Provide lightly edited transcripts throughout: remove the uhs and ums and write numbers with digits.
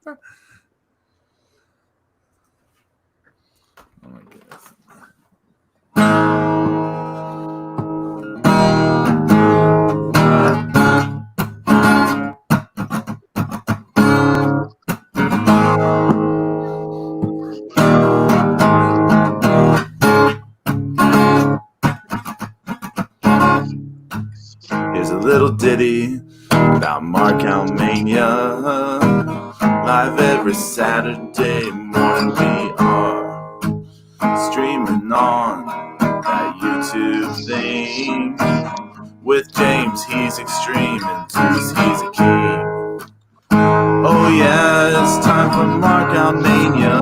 Oh my goodness. Here's a little ditty about Mania. Live every Saturday morning we are streaming on that YouTube thing. With James, he's extreme, and Zeus, he's a king. Oh yeah, it's time for Mania.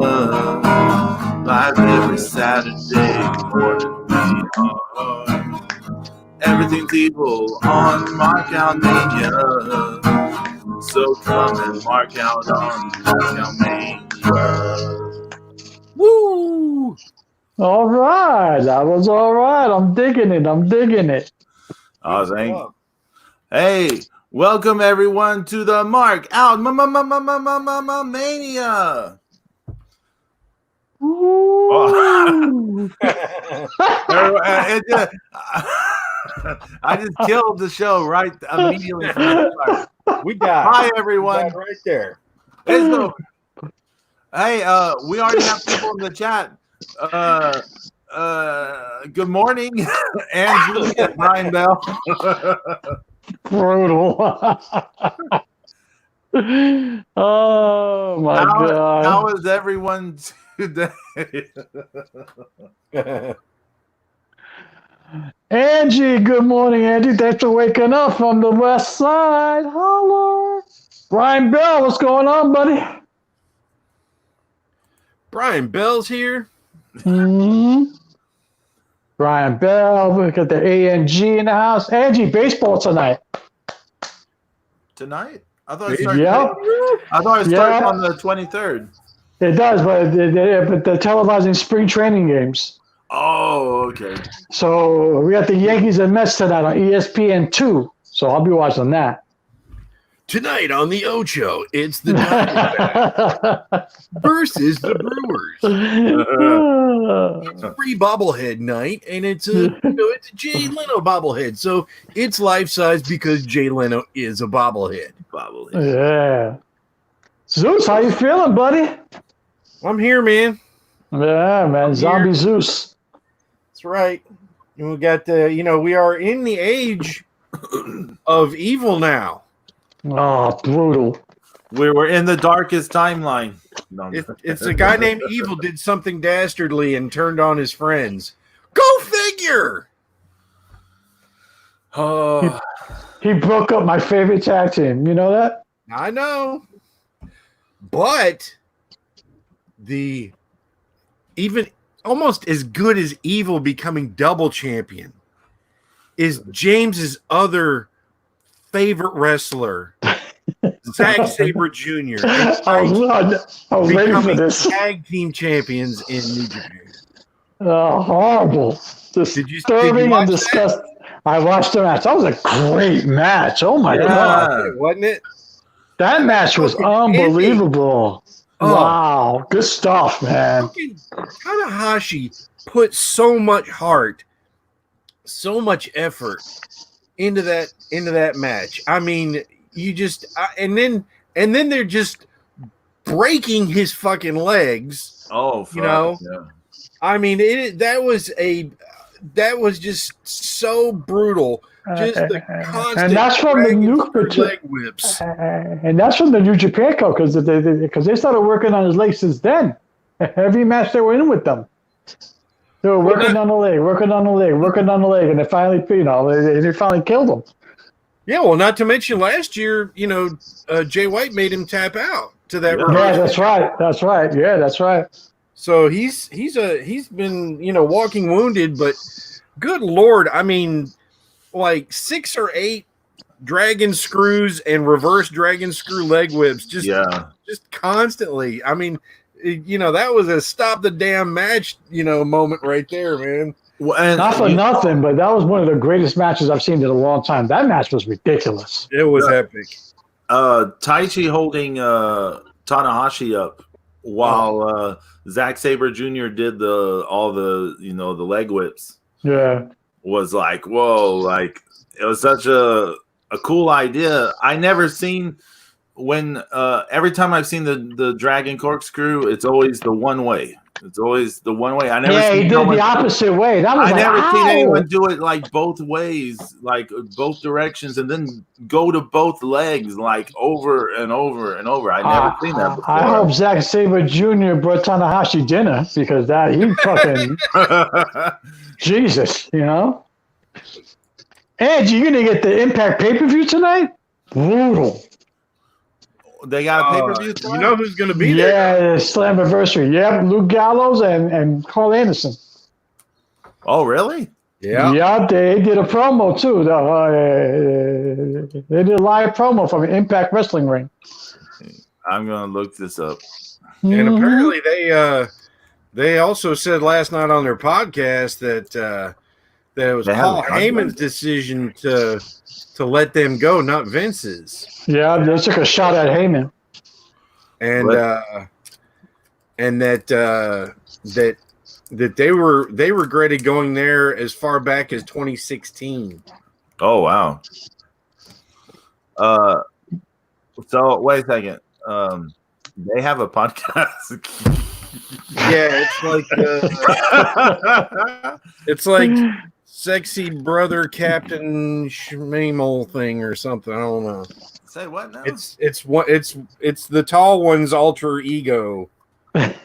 Live every Saturday morning we are. Everything's evil on Mania. So come and mark out on Mania. Woo! All right. That was all right. I'm digging it. Oh, thank you. Hey, welcome everyone to the Mark Out Mania. Oh. I just killed the show right immediately from the start. We got Hi everyone, right there. Hey, we already have people in the chat. Good morning, Andrew and Brian Bell. Brutal. Oh my God. How is everyone today? Angie, good morning, Angie. Thanks for waking up from the west side. Hello. Brian Bell, what's going on, buddy? Brian Bell's here. Mm-hmm. Brian Bell, we got the ANG in the house. Angie, baseball tonight. Tonight? I thought it started. Yep. I thought it started on the 23rd. It does, but they're televising spring training games. Oh, okay. So we got the Yankees and Mets tonight on ESPN2. So I'll be watching that. Tonight on the Ocho, it's the Diamondbacks versus the Brewers. It's free bobblehead night, and it's a Jay Leno bobblehead. So it's life size because Jay Leno is a bobblehead. Yeah. Zeus, how you feeling, buddy? I'm here, man. Yeah, man. Zombie Zeus. That's right. And we got we are in the age of evil now. Oh, brutal. We were in the darkest timeline. No. It's a guy named Evil did something dastardly and turned on his friends. Go figure. Oh. He broke up my favorite tag team. You know that? I know. But even almost as good as Evil becoming double champion is James's other favorite wrestler, Zack Sabre Jr. I was waiting for this. Tag team champions in New Japan. Horrible. Disturbing and disgusting. I watched the match. That was a great match. Oh my God. Wasn't it? That match was unbelievable. Oh. Wow. Good stuff, man. Tanahashi put so much heart, so much effort into that match. I mean, you just and then they're just breaking his fucking legs. Oh, fuck, yeah. I mean, that was just so brutal. Just the constant and that's from the new leg whips. And that's from the New Japan code because they started working on his legs since then. Every match they were in with them. They were working on the leg, and they finally, they finally killed him. Yeah, well, not to mention last year, Jay White made him tap out to that. Yeah, that's right. Yeah, that's right. So he's been walking wounded, but good Lord, I mean, like 6 or 8 dragon screws and reverse dragon screw leg whips, just constantly. I mean, that was a stop the damn match, moment right there, man. Well, and not for nothing, but that was one of the greatest matches I've seen in a long time. That match was ridiculous. It was epic. Taichi holding Tanahashi up while Zack Sabre Jr. did all the leg whips. Yeah. Was like, whoa, like it was such a cool idea. I never seen when every time I've seen the dragon corkscrew, it's always the one way. It's always the one way. I never. Yeah, he did the opposite way. That was I like, never seen ow! anyone do it like both ways, like both directions, and then go to both legs like over and over and over. I never seen that before. I hope Zack Sabre Jr. brought Tanahashi dinner because that he fucking Jesus, you know. Angie, you're gonna get the Impact pay-per-view tonight? Brutal. They got a pay-per-view tonight? You know who's going to be there? Yeah, Slammiversary. Yep, Luke Gallows and Carl Anderson. Oh, really? Yeah. Yep, they did a promo too. They did a live promo from Impact Wrestling Ring. I'm gonna look this up. And apparently they also said last night on their podcast that it was Paul Heyman's decision to let them go, not Vince's. Yeah, they took a shot at Heyman. And that they regretted going there as far back as 2016. Oh wow. So wait a second. They have a podcast. Yeah, it's like Sexy Brother Captain Schmeemel thing or something. I don't know. Say what now? It's the tall one's alter ego.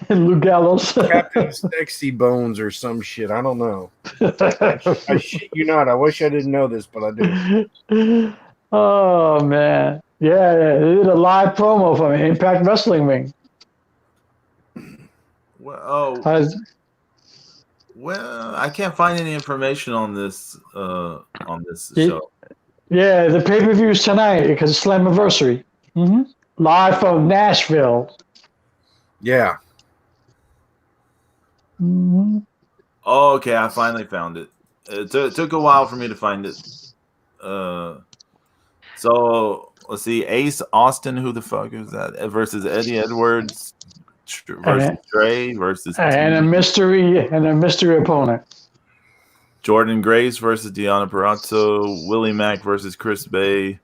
Luke Gallows. Captain Sexy Bones or some shit. I don't know. I shit you not. I wish I didn't know this, but I do. Oh man. Yeah, they did a live promo from Impact Wrestling Ring. Well, I can't find any information on this show. Yeah, the pay-per-view is tonight because it's Slammiversary. Mm-hmm. Live from Nashville. Yeah. Mm-hmm. Oh, okay, I finally found it. It took a while for me to find it. So let's see, Ace Austin, who the fuck is that? Versus Eddie Edwards versus Trey versus and a mystery opponent. Jordan Grace versus Deonna Purrazzo, Willie Mack versus Chris Bay,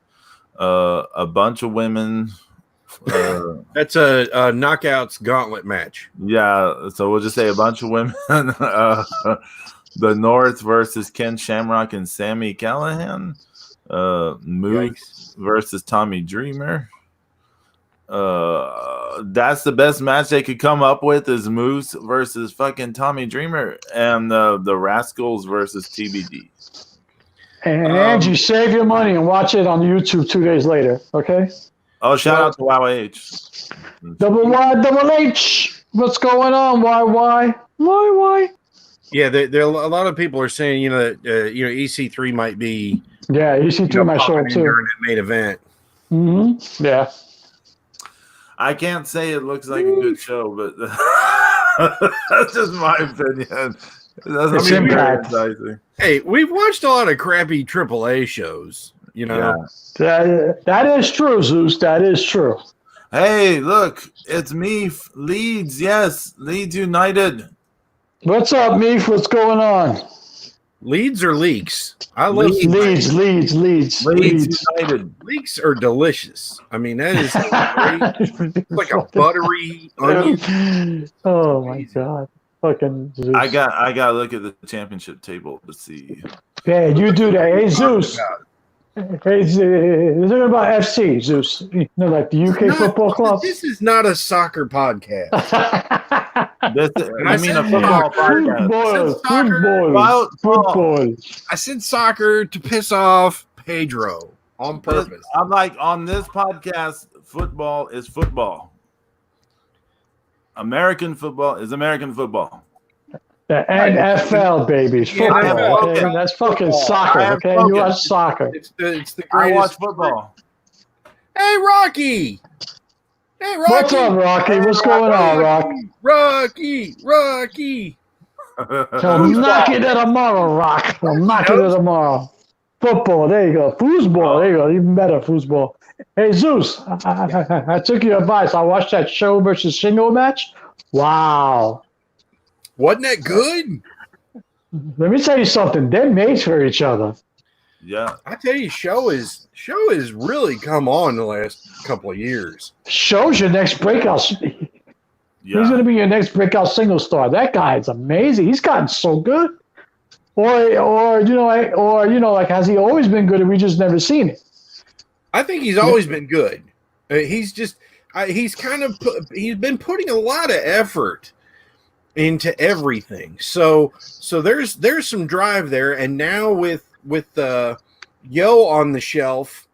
a bunch of women. That's a knockouts gauntlet match. Yeah, so we'll just say a bunch of women. The North versus Ken Shamrock and Sami Callihan. Moose versus Tommy Dreamer. That's the best match they could come up with is Moose versus fucking Tommy Dreamer, and the Rascals versus TBD. And Angie, save your money and watch it on YouTube 2 days later, okay? Oh, shout out to YYH. Double Y, Double H. What's going on? Why? Yeah, there a lot of people are saying that EC3 might be EC3 might show up too during that main event. Mm-hmm. Yeah. I can't say it looks like a good show, but that's just my opinion. It's Impact. Hey, we've watched a lot of crappy AAA shows, Yeah. That is true, Zeus. That is true. Hey, look, it's me, Leeds. Yes, Leeds United. What's up, Meef? What's going on? Leeds or leaks? I love Leeds. United. Leeks are delicious. I mean, that is great. It's like a buttery onion. Oh my god. Fucking Zeus. I got to look at the championship table to see. Yeah, you do that. Hey, Zeus. Hey, it's about FC, Zeus. Like the UK football club. This is not a soccer podcast. I mean a football podcast. Football. I said soccer to piss off Pedro on purpose. I'm like, on this podcast, football is football. American football is American football. The NFL, baby. Football. NFL, okay? That's fucking soccer, okay? You watch soccer. It's the greatest. I watch football. Hey, Rocky. What's up, Rocky? What's going on, Rocky? I'll knock you to tomorrow, Rock. I'll knock you to tomorrow. Football, there you go. Foosball, there you go. Even better, foosball. Hey Zeus, I took your advice. I watched that Show versus Shingo match. Wow. Wasn't that good? Let me tell you something. They're mates for each other. Yeah. I tell you, Show is really come on the last couple of years. Show's your next breakout. He's going to be your next breakout single star. That guy is amazing. He's gotten so good. Or like has he always been good and we just never seen it? I think he's always been good. He's been putting a lot of effort into everything. So there's some drive there, and now with Yo on the shelf,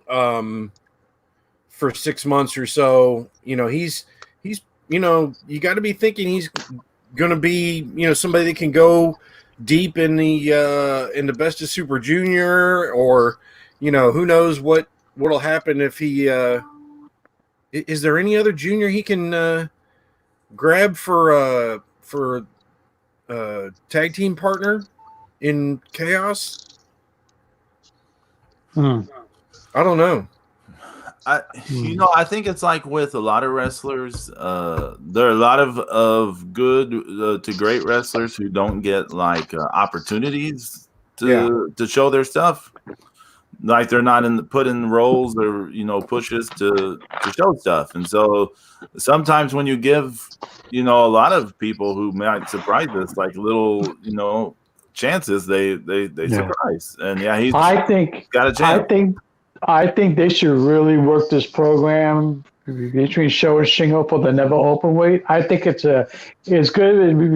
for 6 months or so, he's you got to be thinking he's going to be somebody that can go deep in the Best of Super Junior, or who knows what'll happen if he is there any other junior he can grab for tag team partner in Chaos? I don't know. I think it's like with a lot of wrestlers. There are a lot of good to great wrestlers who don't get like opportunities to show their stuff. Like they're not put in roles or pushes to show stuff, and so sometimes when you give a lot of people who might surprise us like little chances, they surprise. And he's got a chance. I think they should really work this program between Show and Shingo for the never open weight. I think it's good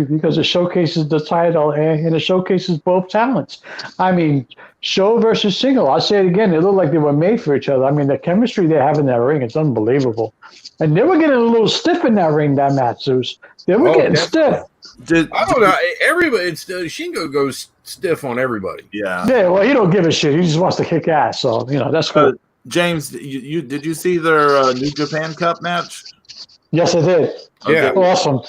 because it showcases the title and it showcases both talents. I mean, Show versus Shingo, I'll say it again, they look like they were made for each other. I mean, the chemistry they have in that ring, it's unbelievable. And they were getting a little stiff in that ring, that match, Zeus. They were getting stiff. I don't know. Everybody, Shingo goes stiff on everybody. Yeah. Well, he don't give a shit. He just wants to kick ass. So that's cool. James, did you see their New Japan Cup match? Yes, I did. Yeah, awesome.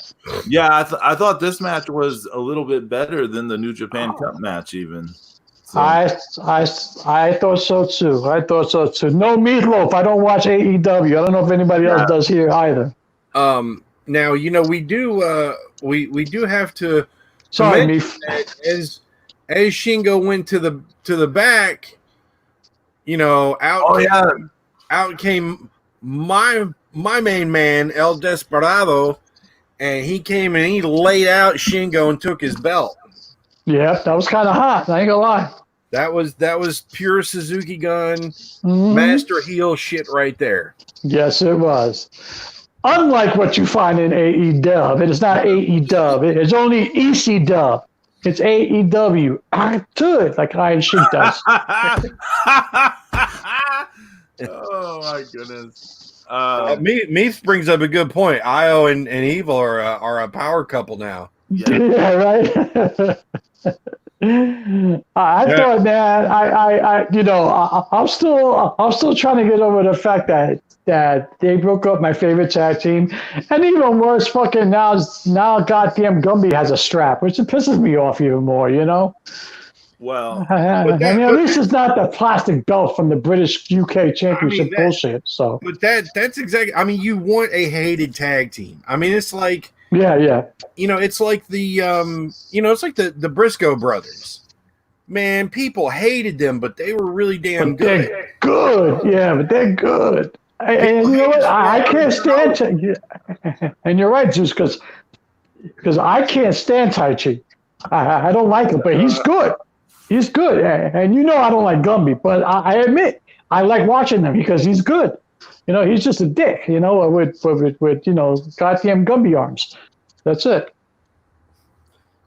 Yeah, I thought this match was a little bit better than the New Japan Cup match, even. So. I thought so too. No Meatloaf. I don't watch AEW. I don't know if anybody else does here either. Now we do have to. Sorry, me. As Shingo went to the back, out came my main man El Desperado, and he came and he laid out Shingo and took his belt. Yeah, that was kind of hot. I ain't gonna lie. That was pure Suzuki Gun, master heel shit right there. Yes, it was. Unlike what you find in AEW, it is not AEW. It's only ECW. It's AEW. I could, like Iron Sheik does. Oh my goodness. Meath brings up a good point. Io and Evil are a power couple now. Yeah, right. I thought, man, I'm still trying to get over the fact that they broke up my favorite tag team, and even worse, fucking now goddamn Gumby has a strap, which pisses me off even more. Well, at least it's not the plastic belt from the British UK Championship bullshit. So, but that's exactly. I mean, you want a hated tag team. I mean, it's like. Yeah. It's like the Briscoe brothers. Man, people hated them, but they were really damn good. They're good, yeah, but they're good. And you know what? I can't stand. And you're right, Zeus, because I can't stand Tai Chi. I don't like him, but he's good. He's good, and I don't like Gumby, but I admit I like watching him because he's good. He's just a dick, with goddamn Gumby arms. That's it.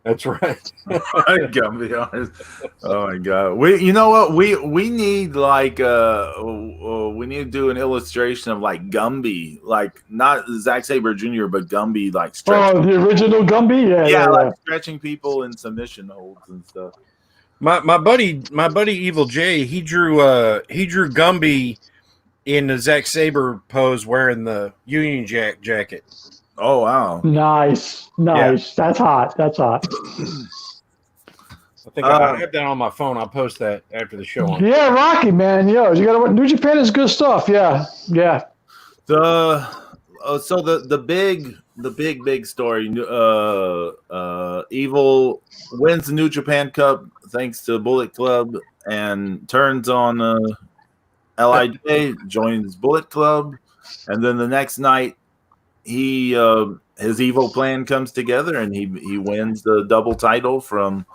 That's right. Gumby arms. Oh my god. You know what? We need like we need to do an illustration of like Gumby, like not Zack Sabre Jr., but Gumby like stretching. Oh, the original Gumby? Yeah. Like stretching people in submission holds and stuff. My buddy Evil J, he drew Gumby in the Zack Sabre pose wearing the Union Jack jacket. Oh, wow. Nice. Yeah. That's hot. I think I have that on my phone. I'll post that after the show. Yeah, Rocky, man. Yo, you got to New Japan is good stuff. Yeah. So the big story. Evil wins the New Japan Cup thanks to Bullet Club and turns on Lij, joins Bullet Club, and then the next night his evil plan comes together and he wins the double title from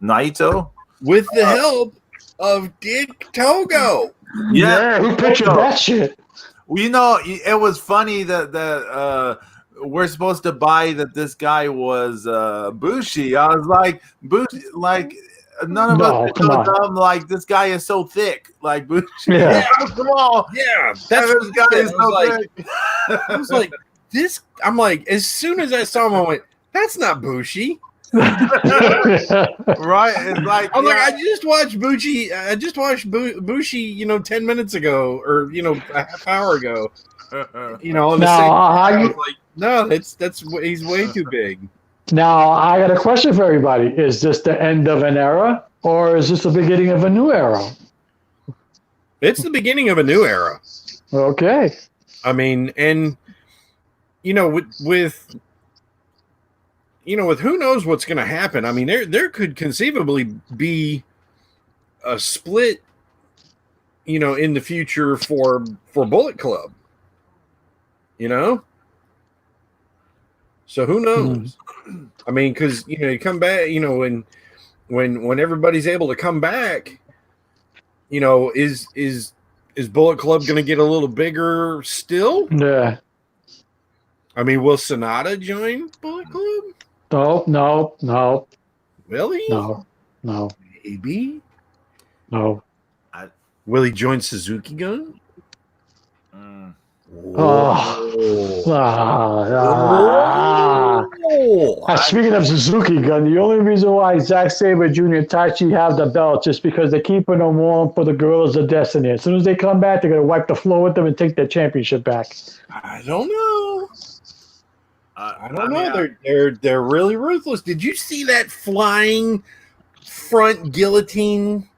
Naito with the help of Dick Togo. Yeah, who pictured that shit? Well, it was funny that we're supposed to buy that this guy was Bushi. I was like, Bushi, like none of us are so dumb. Like this guy is so thick, like Bushi. Yeah, come on. Yeah, that's this guy is so thick. I was like, this. I'm like, as soon as I saw him, I went, "That's not Bushi." Right? It's like I'm like, I just watched Bushi. I just watched Bushi. 10 minutes ago, or a half hour ago. On the I was like, no, that's he's way too big. Now I got a question for everybody: is this the end of an era, or is this the beginning of a new era? It's the beginning of a new era. Okay. I mean, and with who knows what's going to happen. I mean, there could conceivably be a split, in the future for Bullet Club. So who knows? I mean, because you come back, when everybody's able to come back, is Bullet Club going to get a little bigger still? Yeah. I mean, will Sonata join Bullet Club? No. Really? No. Maybe. No. Will he join Suzuki Gun? Speaking of Suzuki Gun, the only reason why Zack Sabre Jr. and Taichi have the belt just because they're keeping them warm for the Gorillas of Destiny. As soon as they come back, they're going to wipe the floor with them and take their championship back. I don't know. I don't know. They're really ruthless. Did you see that flying front guillotine?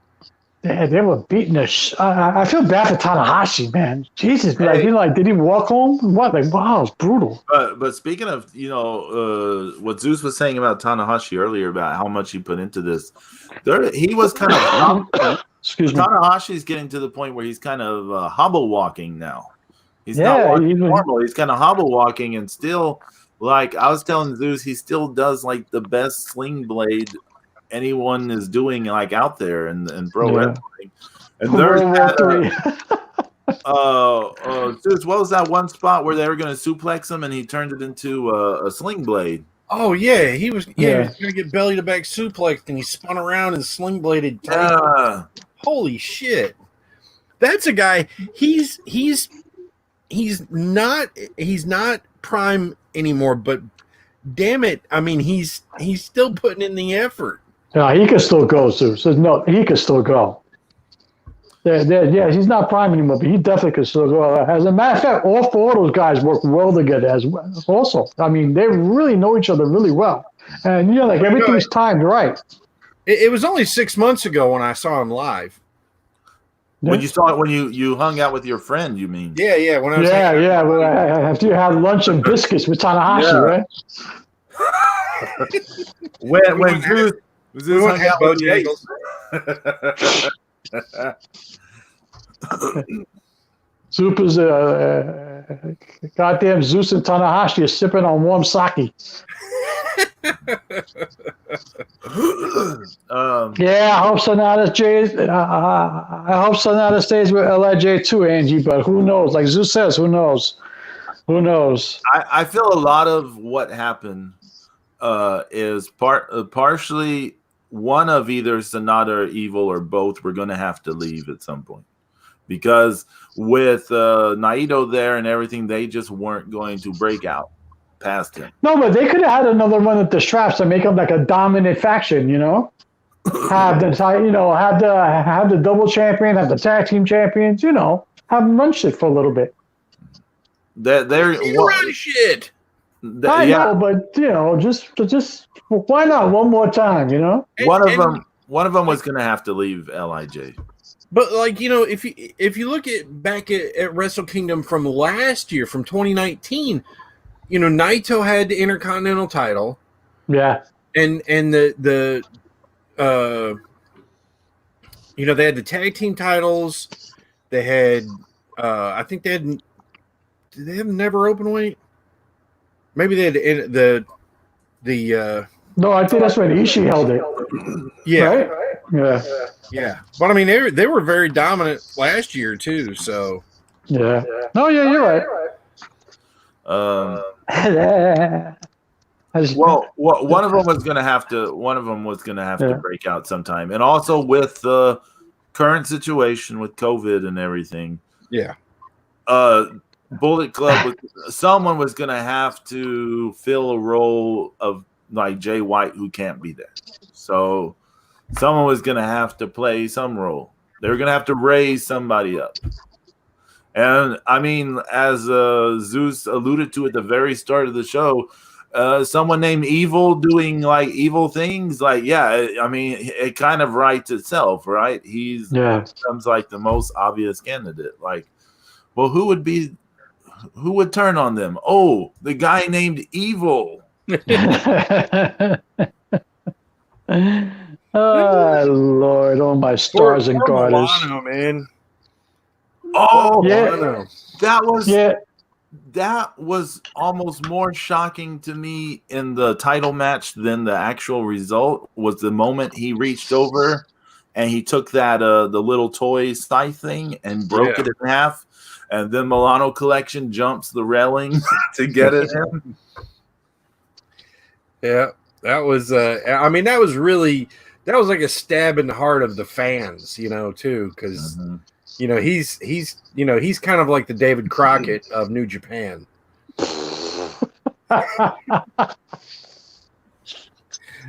Yeah, they were beating the. I feel bad for Tanahashi, man. Jesus, did he walk home? What? Like, wow, it's brutal. But speaking of, what Zeus was saying about Tanahashi earlier about how much he put into this, he was kind of. Excuse me. Tanahashi's getting to the point where he's kind of hobble walking now. He's not walking normal. He's kind of hobble walking and still. Like I was telling Zeus, he still does like the best sling blade anyone is doing like out there in pro wrestling. And there's Zeus, what was that one spot where they were going to suplex him and he turned it into a sling blade? Oh yeah, he was going to get belly to back suplexed and he spun around and sling bladed. Holy shit, that's a guy. He's not prime anymore, but damn it, I mean he's still putting in the effort. Yeah, he can still go, Zeus. No, he can still go. Yeah, he's not prime anymore, but he definitely can still go. As a matter of fact, all four of those guys work well together as well. Also, I mean, they really know each other really well, and everything's timed right. It was only 6 months ago when I saw him live. When you saw it, when you hung out with your friend, you mean? Yeah. When I was after you had lunch and biscuits with Tanahashi, right? when Zeus hung out with Jagels. Super's goddamn Zeus and Tanahashi are sipping on warm sake. I hope Sonata stays with Lij too, Angie. But who knows? Like Zeus says, who knows? I feel a lot of what happened is partially one of either Sonata or Evil or both were going to have to leave at some point because with Naito there and everything, they just weren't going to break out past him. No, but they could have had another run at the straps and make them like a dominant faction, have the double champion, have the tag team champions, have them run shit for a little bit. They're run shit. I know, but just why not one more time? One of them one of them was going to have to leave Lij. But like, you know, if you look back at Wrestle Kingdom from last year, from 2019, you know, Naito had the Intercontinental title. Yeah. And the you know, they had the tag team titles. They had I think they had, did they have Never Open Weight? Maybe they had the No, I think that's when Ishii held it. yeah. Right? Yeah. Yeah. But I mean they were very dominant last year too, so Yeah. No, yeah, you're right. Well, one of them was going to have to. One of them was going to have to break out sometime, and also with the current situation with COVID and everything. Yeah. Bullet Club. Someone was going to have to fill a role of like Jay White, who can't be there. So someone was going to have to play some role. They were going to have to raise somebody up. And I mean, as Zeus alluded to at the very start of the show, someone named Evil doing like evil things, like, yeah, I mean, it kind of writes itself, right? Becomes like the most obvious candidate. Like, well, who would turn on them? Oh, the guy named Evil. Oh Lord, oh my stars and garters. Milano, man. Oh yeah, that was almost more shocking to me in the title match than the actual result. Was the moment he reached over and he took that the little toy scythe thing and broke it in half, and then Milano Collection jumps the railing to get at him. Yeah, that was I mean, that was like a stab in the heart of the fans, you know, too, because you know, he's kind of like the David Crockett of New Japan.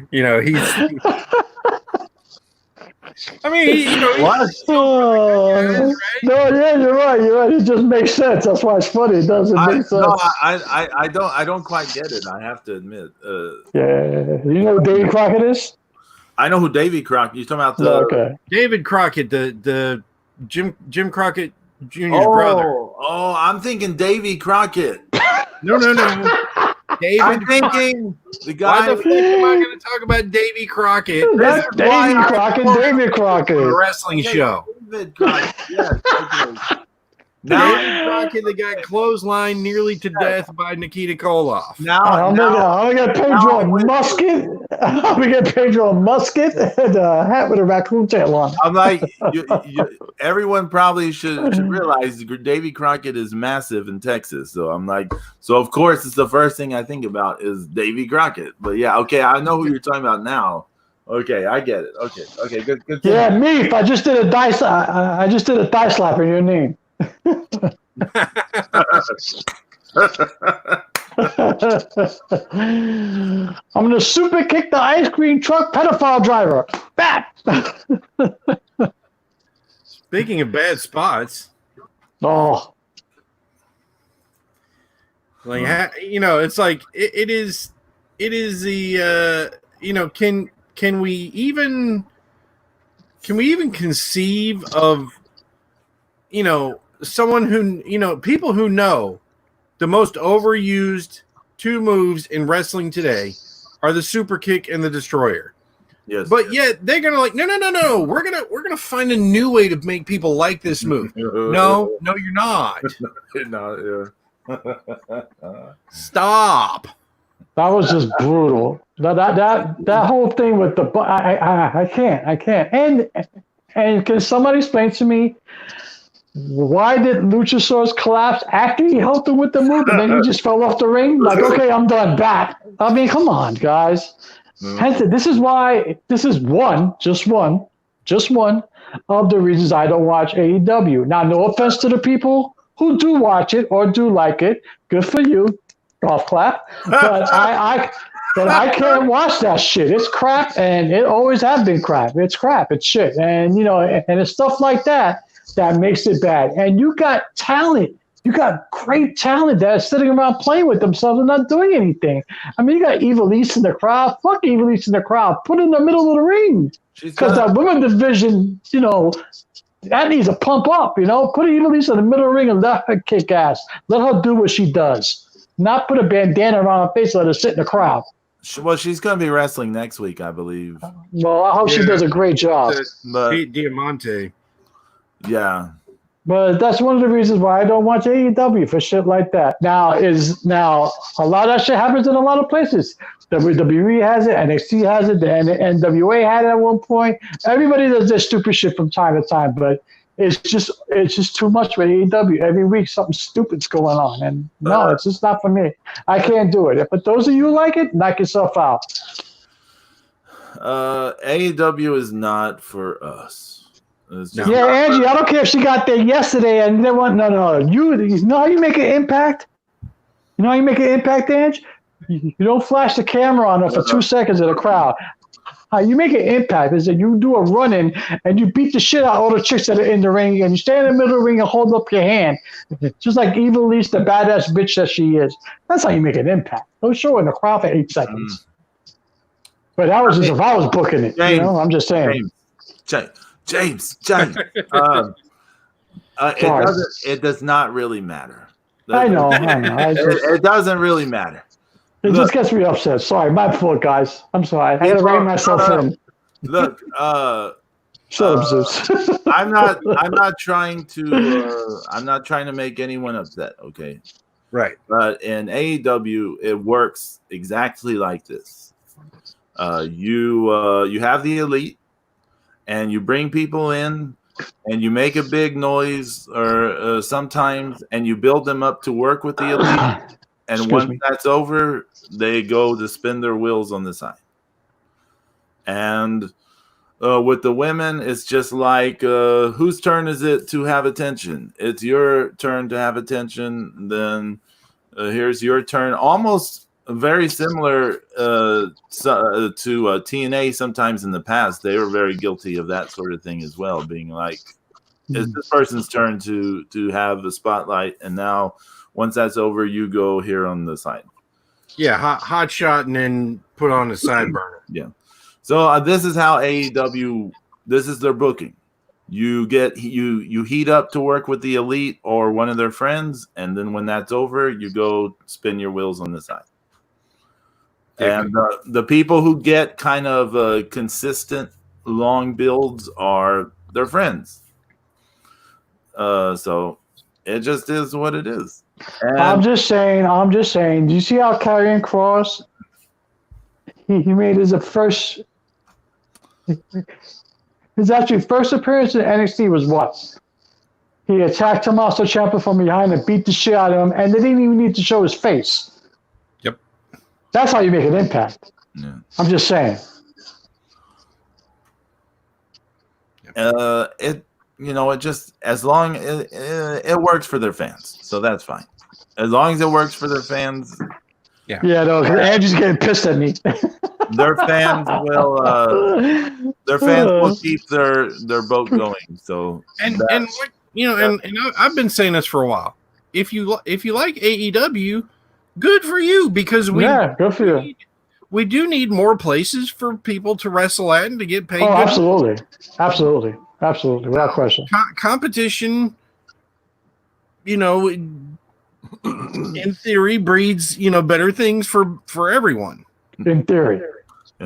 You know, I mean, you know, right? No, yeah, you're right. It just makes sense. That's why it's funny. It doesn't make sense. No, I don't quite get it. I have to admit. Yeah, you know who Davy Crockett is? I know who Davy Crockett. You're talking about David Crockett, the Jim Crockett Jr.'s brother. Oh, I'm thinking Davy Crockett. No. David. I'm thinking the guy. Why the fuck am I going to talk about Davy Crockett? That's Davy Crockett. David Crockett. A wrestling show. David Crockett. Yes. Okay. Now David Crockett, that got clotheslined nearly to death by Nikita Koloff. I'm gonna get Pedro a musket. I'm gonna get Pedro a musket and a hat with a raccoon tail on. I'm like, everyone probably should realize Davy Crockett is massive in Texas. So I'm like, so of course it's the first thing I think about is Davy Crockett. But yeah, okay, I know who you're talking about now. Okay, I get it. Okay, good. Yeah, Meef. I just did a dice. I just did a thigh slap in your name. I'm gonna super kick the ice cream truck pedophile driver. Bat. Speaking of bad spots, like you know, it's like it is the you know, can we even conceive of, you know, someone who, you know, people who know the most overused two moves in wrestling today are the super kick and the destroyer. Yes. But yet they're gonna like, no. We're gonna find a new way to make people like this move. No, you're not. No, yeah. Stop. That was just brutal. That whole thing with the I can't. And can somebody explain to me, why did Luchasaurus collapse after he helped him with the move and then he just fell off the ring? Like, okay, I'm done. Back. I mean, come on, guys. Hence, this is why, this is just one of the reasons I don't watch AEW. Now, no offense to the people who do watch it or do like it. Good for you. Golf clap. But I can't watch that shit. It's crap, and it always has been crap. It's crap. It's shit. And, you know, and it's stuff like that makes it bad. And you got talent. You got great talent that is sitting around playing with themselves and not doing anything. I mean, you got Evil East in the crowd. Fuck Evil East in the crowd. Put it in the middle of the ring. because that women's division, that needs to pump up. Put Evil Lisa in the middle of the ring and let her kick ass. Let her do what she does. Not put a bandana around her face and let her sit in the crowd. Well, she's going to be wrestling next week, I believe. Well, I hope she does a great job. Beat Diamante. Yeah. But that's one of the reasons why I don't watch AEW for shit like that. Now a lot of that shit happens in a lot of places. WWE has it, NXT has it, the NWA had it at one point. Everybody does this stupid shit from time to time, but it's just too much for AEW. Every week something stupid's going on, and no, it's just not for me. I can't do it. But those of you who like it, knock yourself out. AEW is not for us. Yeah, Angie, I don't care if she got there yesterday and they want no. You know how you make an impact? You know how you make an impact, Angie? You don't flash the camera on her for 2 seconds in the crowd. How you make an impact is that you do a run-in and you beat the shit out of all the chicks that are in the ring and you stand in the middle of the ring and hold up your hand. Just like Evil Lisa, the badass bitch that she is. That's how you make an impact. Don't show her in the crowd for 8 seconds. But that was just if I was booking it. James, I'm just saying. James. It does not really matter. I know. It doesn't really matter. It just gets me upset. Sorry, my fault, guys. I'm sorry. I had to rein myself in. Look, shut up, Zeus. I'm not trying to make anyone upset. Okay, right. But in AEW, it works exactly like this. You have the elite. And you bring people in, and you make a big noise, or sometimes, and you build them up to work with the elite. And once that's over, they go to spin their wheels on the side. And with the women, it's just like, whose turn is it to have attention? It's your turn to have attention. Then here's your turn. Almost very similar to TNA sometimes in the past. They were very guilty of that sort of thing as well, being like, it's this person's turn to have the spotlight, and now once that's over, you go here on the side. Yeah, hot shot and then put on the side burner. Yeah. So this is how AEW, this is their booking. You heat up to work with the elite or one of their friends, and then when that's over, you go spin your wheels on the side. And the people who get kind of consistent long builds are their friends. So it just is what it is. And I'm just saying. Do you see how Karrion Kross? He made his first appearance in NXT was what? He attacked Tommaso Ciampa from behind and beat the shit out of him, and they didn't even need to show his face. That's how you make an impact. Yeah. I'm just saying. It just as long it works for their fans, so that's fine. As long as it works for their fans. Yeah. No, Andrew's getting pissed at me. Their fans will keep their boat going. So and I've been saying this for a while. If you like AEW. Good for you, because good for you. We do need more places for people to wrestle at and to get paid. Oh, absolutely, without question. Competition, in theory, breeds better things for everyone. In theory,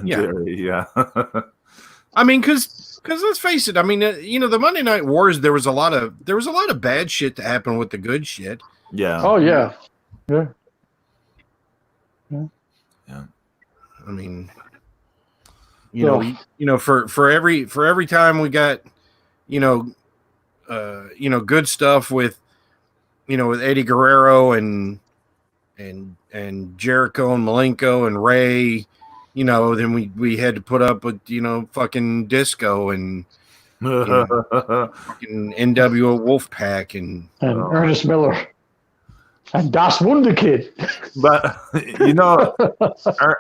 yeah. I mean, because let's face it. I mean, the Monday Night Wars. There was a lot of bad shit that happened with the good shit. Yeah. Oh yeah. I mean, for every time we got, good stuff with Eddie Guerrero and Jericho and Malenko and Ray, then we had to put up with fucking Disco and fucking NWO Wolfpack and Ernest Miller. And Das Wunderkid. But,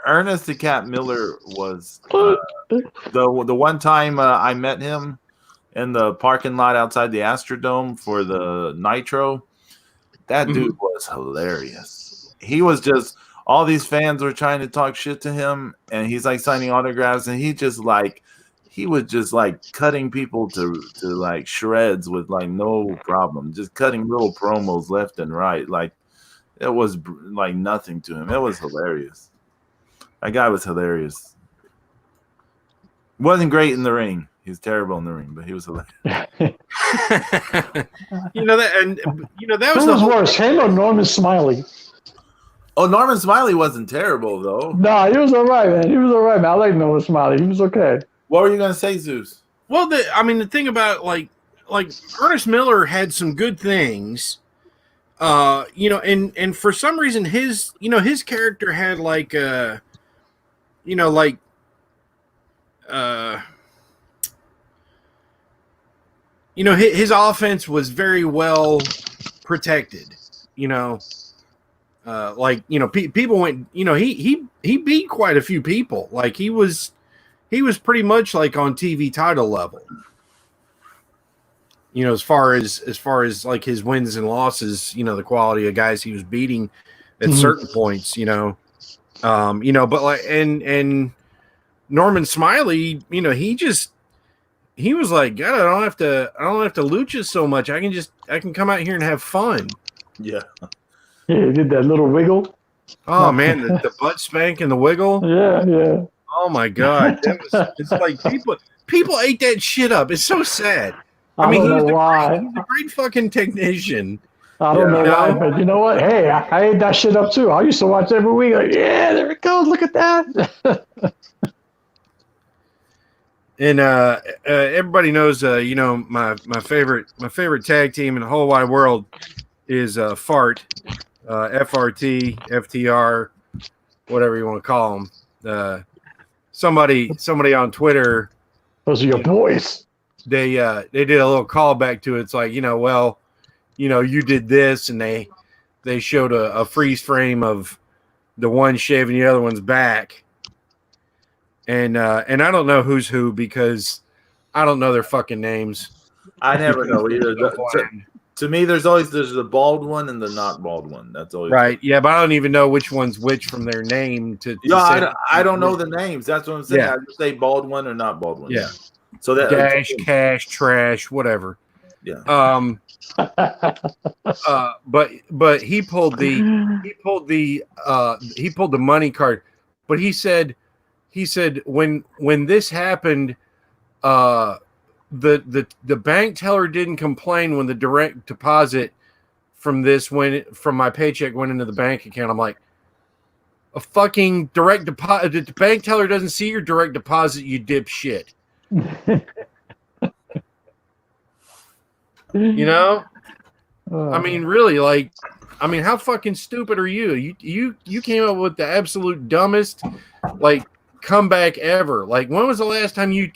Ernest the Cat Miller was the one time I met him in the parking lot outside the Astrodome for the Nitro. That dude was hilarious. He was just, all these fans were trying to talk shit to him, and he's like signing autographs, and he just like, he was just like cutting people to like shreds with like no problem, just cutting little promos left and right. Like it was like nothing to him. It was hilarious. That guy was hilarious. Wasn't great in the ring. He was terrible in the ring, but he was hilarious. That was Who was worse, him or Norman Smiley? Oh, Norman Smiley wasn't terrible though. No, he was all right, man. He was all right, man. I like Norman Smiley. He was okay. What were you gonna say, Zeus? Well, the thing about like Ernest Miller had some good things, and for some reason his character had like his offense was very well protected. People went. He beat quite a few people. Like he was pretty much like on TV title level. As far as like his wins and losses, the quality of guys he was beating at certain points, but like and Norman Smiley, he was like, God, I don't have to lucha so much. I can come out here and have fun. Yeah. Yeah, he did that little wiggle. Oh man, the butt spank and the wiggle. Yeah. Oh my God, it's like people ate that shit up. It's so sad. I mean, don't know why. He's a great fucking technician. I don't know why, but you know what? Hey, I ate that shit up too. I used to watch every week. Like, yeah, there it goes. Look at that. And everybody knows, my favorite tag team in the whole wide world is Fart, FRT, FTR, whatever you want to call them. Somebody on Twitter. Those are your boys. They did a little callback to it. It's like, you did this, and they showed a freeze frame of the one shaving the other one's back. And I don't know who's who because I don't know their fucking names. I never know either. To me, there's the bald one and the not bald one. That's always right. Yeah, but I don't even know which one's which from their name. I don't know the names. That's what I'm saying. Yeah. I just say bald one or not bald one. Yeah. So that dash, cash, trash, whatever. Yeah. But he pulled the money card. But he said when this happened, the bank teller didn't complain when the direct deposit from my paycheck went into the bank account. I'm like, a fucking direct deposit. The bank teller doesn't see your direct deposit, you dipshit. I mean, really, how fucking stupid are you? You came up with the absolute dumbest comeback ever. Like, when was the last time you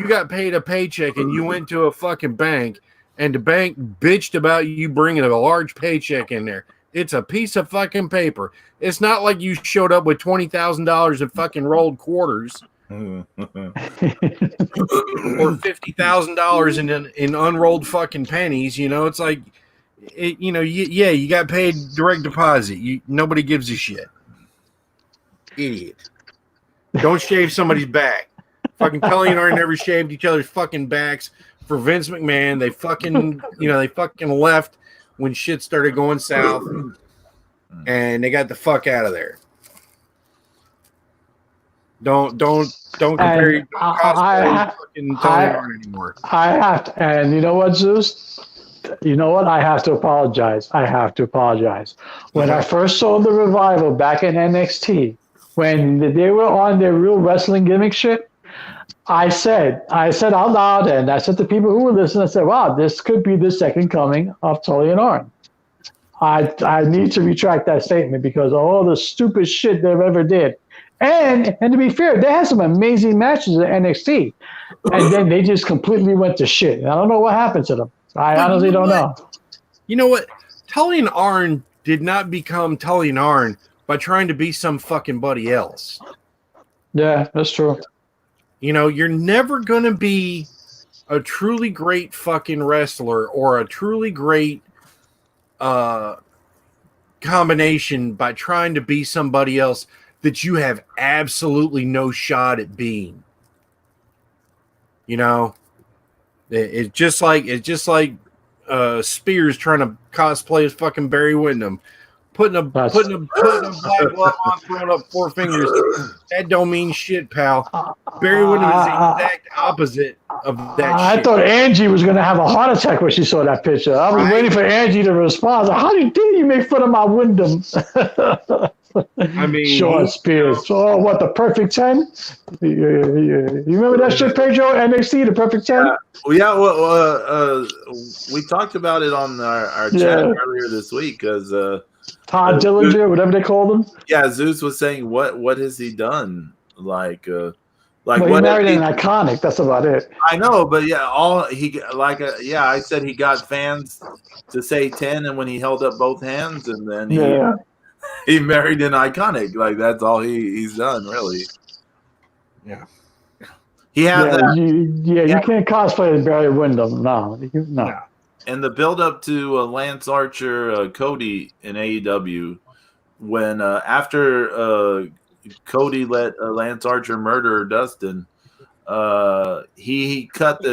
got paid a paycheck and you went to a fucking bank and the bank bitched about you bringing a large paycheck in there? It's a piece of fucking paper. It's not like you showed up with $20,000 in fucking rolled quarters. Or $50,000 in unrolled fucking pennies. It's like, you got paid direct deposit. Nobody gives a shit. Idiot. Don't shave somebody's back. Fucking Kelly and I never shaved each other's fucking backs for Vince McMahon. They fucking, they fucking left when shit started going south, and they got the fuck out of there. Don't compare your cosplay fucking Tony Arn anymore. I have to, and you know what, Zeus? You know what? I have to apologize. When I first saw the Revival back in NXT, when they were on their real wrestling gimmick shit, I said out loud, and I said to people who were listening, I said, wow, this could be the second coming of Tully and Arn. I need to retract that statement because of all the stupid shit they've ever did. And to be fair, they had some amazing matches at NXT, and then they just completely went to shit. And I don't know what happened to them. I honestly don't know. You know what? Tully and Arn did not become Tully and Arn by trying to be some fucking buddy else. Yeah, that's true. You're never going to be a truly great fucking wrestler or a truly great combination by trying to be somebody else that you have absolutely no shot at being. You know, it's just like Spears trying to cosplay as fucking Barry Windham, putting a black glove on, throwing up four fingers. That don't mean shit, pal. Barry Windham is the exact opposite of that I shit. thought Angie was going to have a heart attack when she saw that picture. I was waiting for Angie to respond. How dare you make fun of my Wyndham? I mean, Sean Spears. Oh, what, the perfect 10? You remember that shit, Pedro? NXT, the perfect 10? We talked about it on our chat earlier this week because Todd Dillinger, whatever they called him. Yeah, Zeus was saying, what has he done? Like Well, what he married an iconic. That's about it. I know, but I said he got fans to say 10, and when he held up both hands, and then he married an iconic. Like that's all he's done, really. Yeah. He had that. You can't cosplay as Barry Windham. No. And the build up to Lance Archer, Cody in AEW, when after Cody let Lance Archer murder Dustin, he cut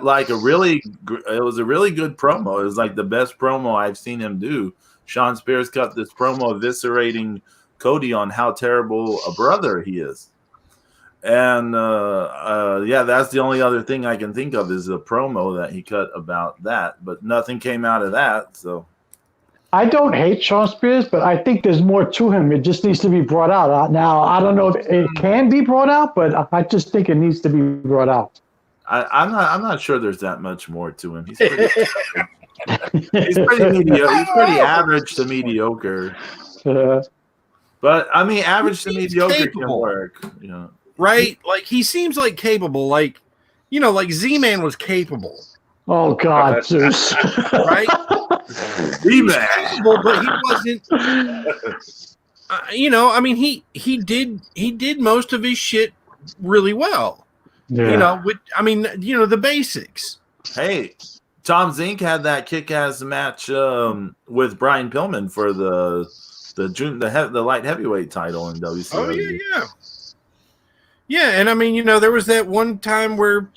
like it was a really good promo. It was like the best promo I've seen him do. Sean Spears cut this promo eviscerating Cody on how terrible a brother he is. And that's the only other thing I can think of is a promo that he cut about that, but nothing came out of that. So I don't hate Sean Spears, but I think there's more to him. It just needs to be brought out. Now, I don't know if it can be brought out, but I just think it needs to be brought out. I'm not sure there's that much more to him. He's pretty mediocre. He's pretty average to mediocre. But I mean, average to mediocre can work. You know, right? Like he seems like capable. Like like Z-Man was capable. Oh God, Zeus! Right? Z-Man, capable, but he wasn't. I mean, he did most of his shit really well. Yeah. The basics. Hey, Tom Zink had that kick-ass match with Brian Pillman for the light heavyweight title in WCW. Oh yeah. And I mean, there was that one time where,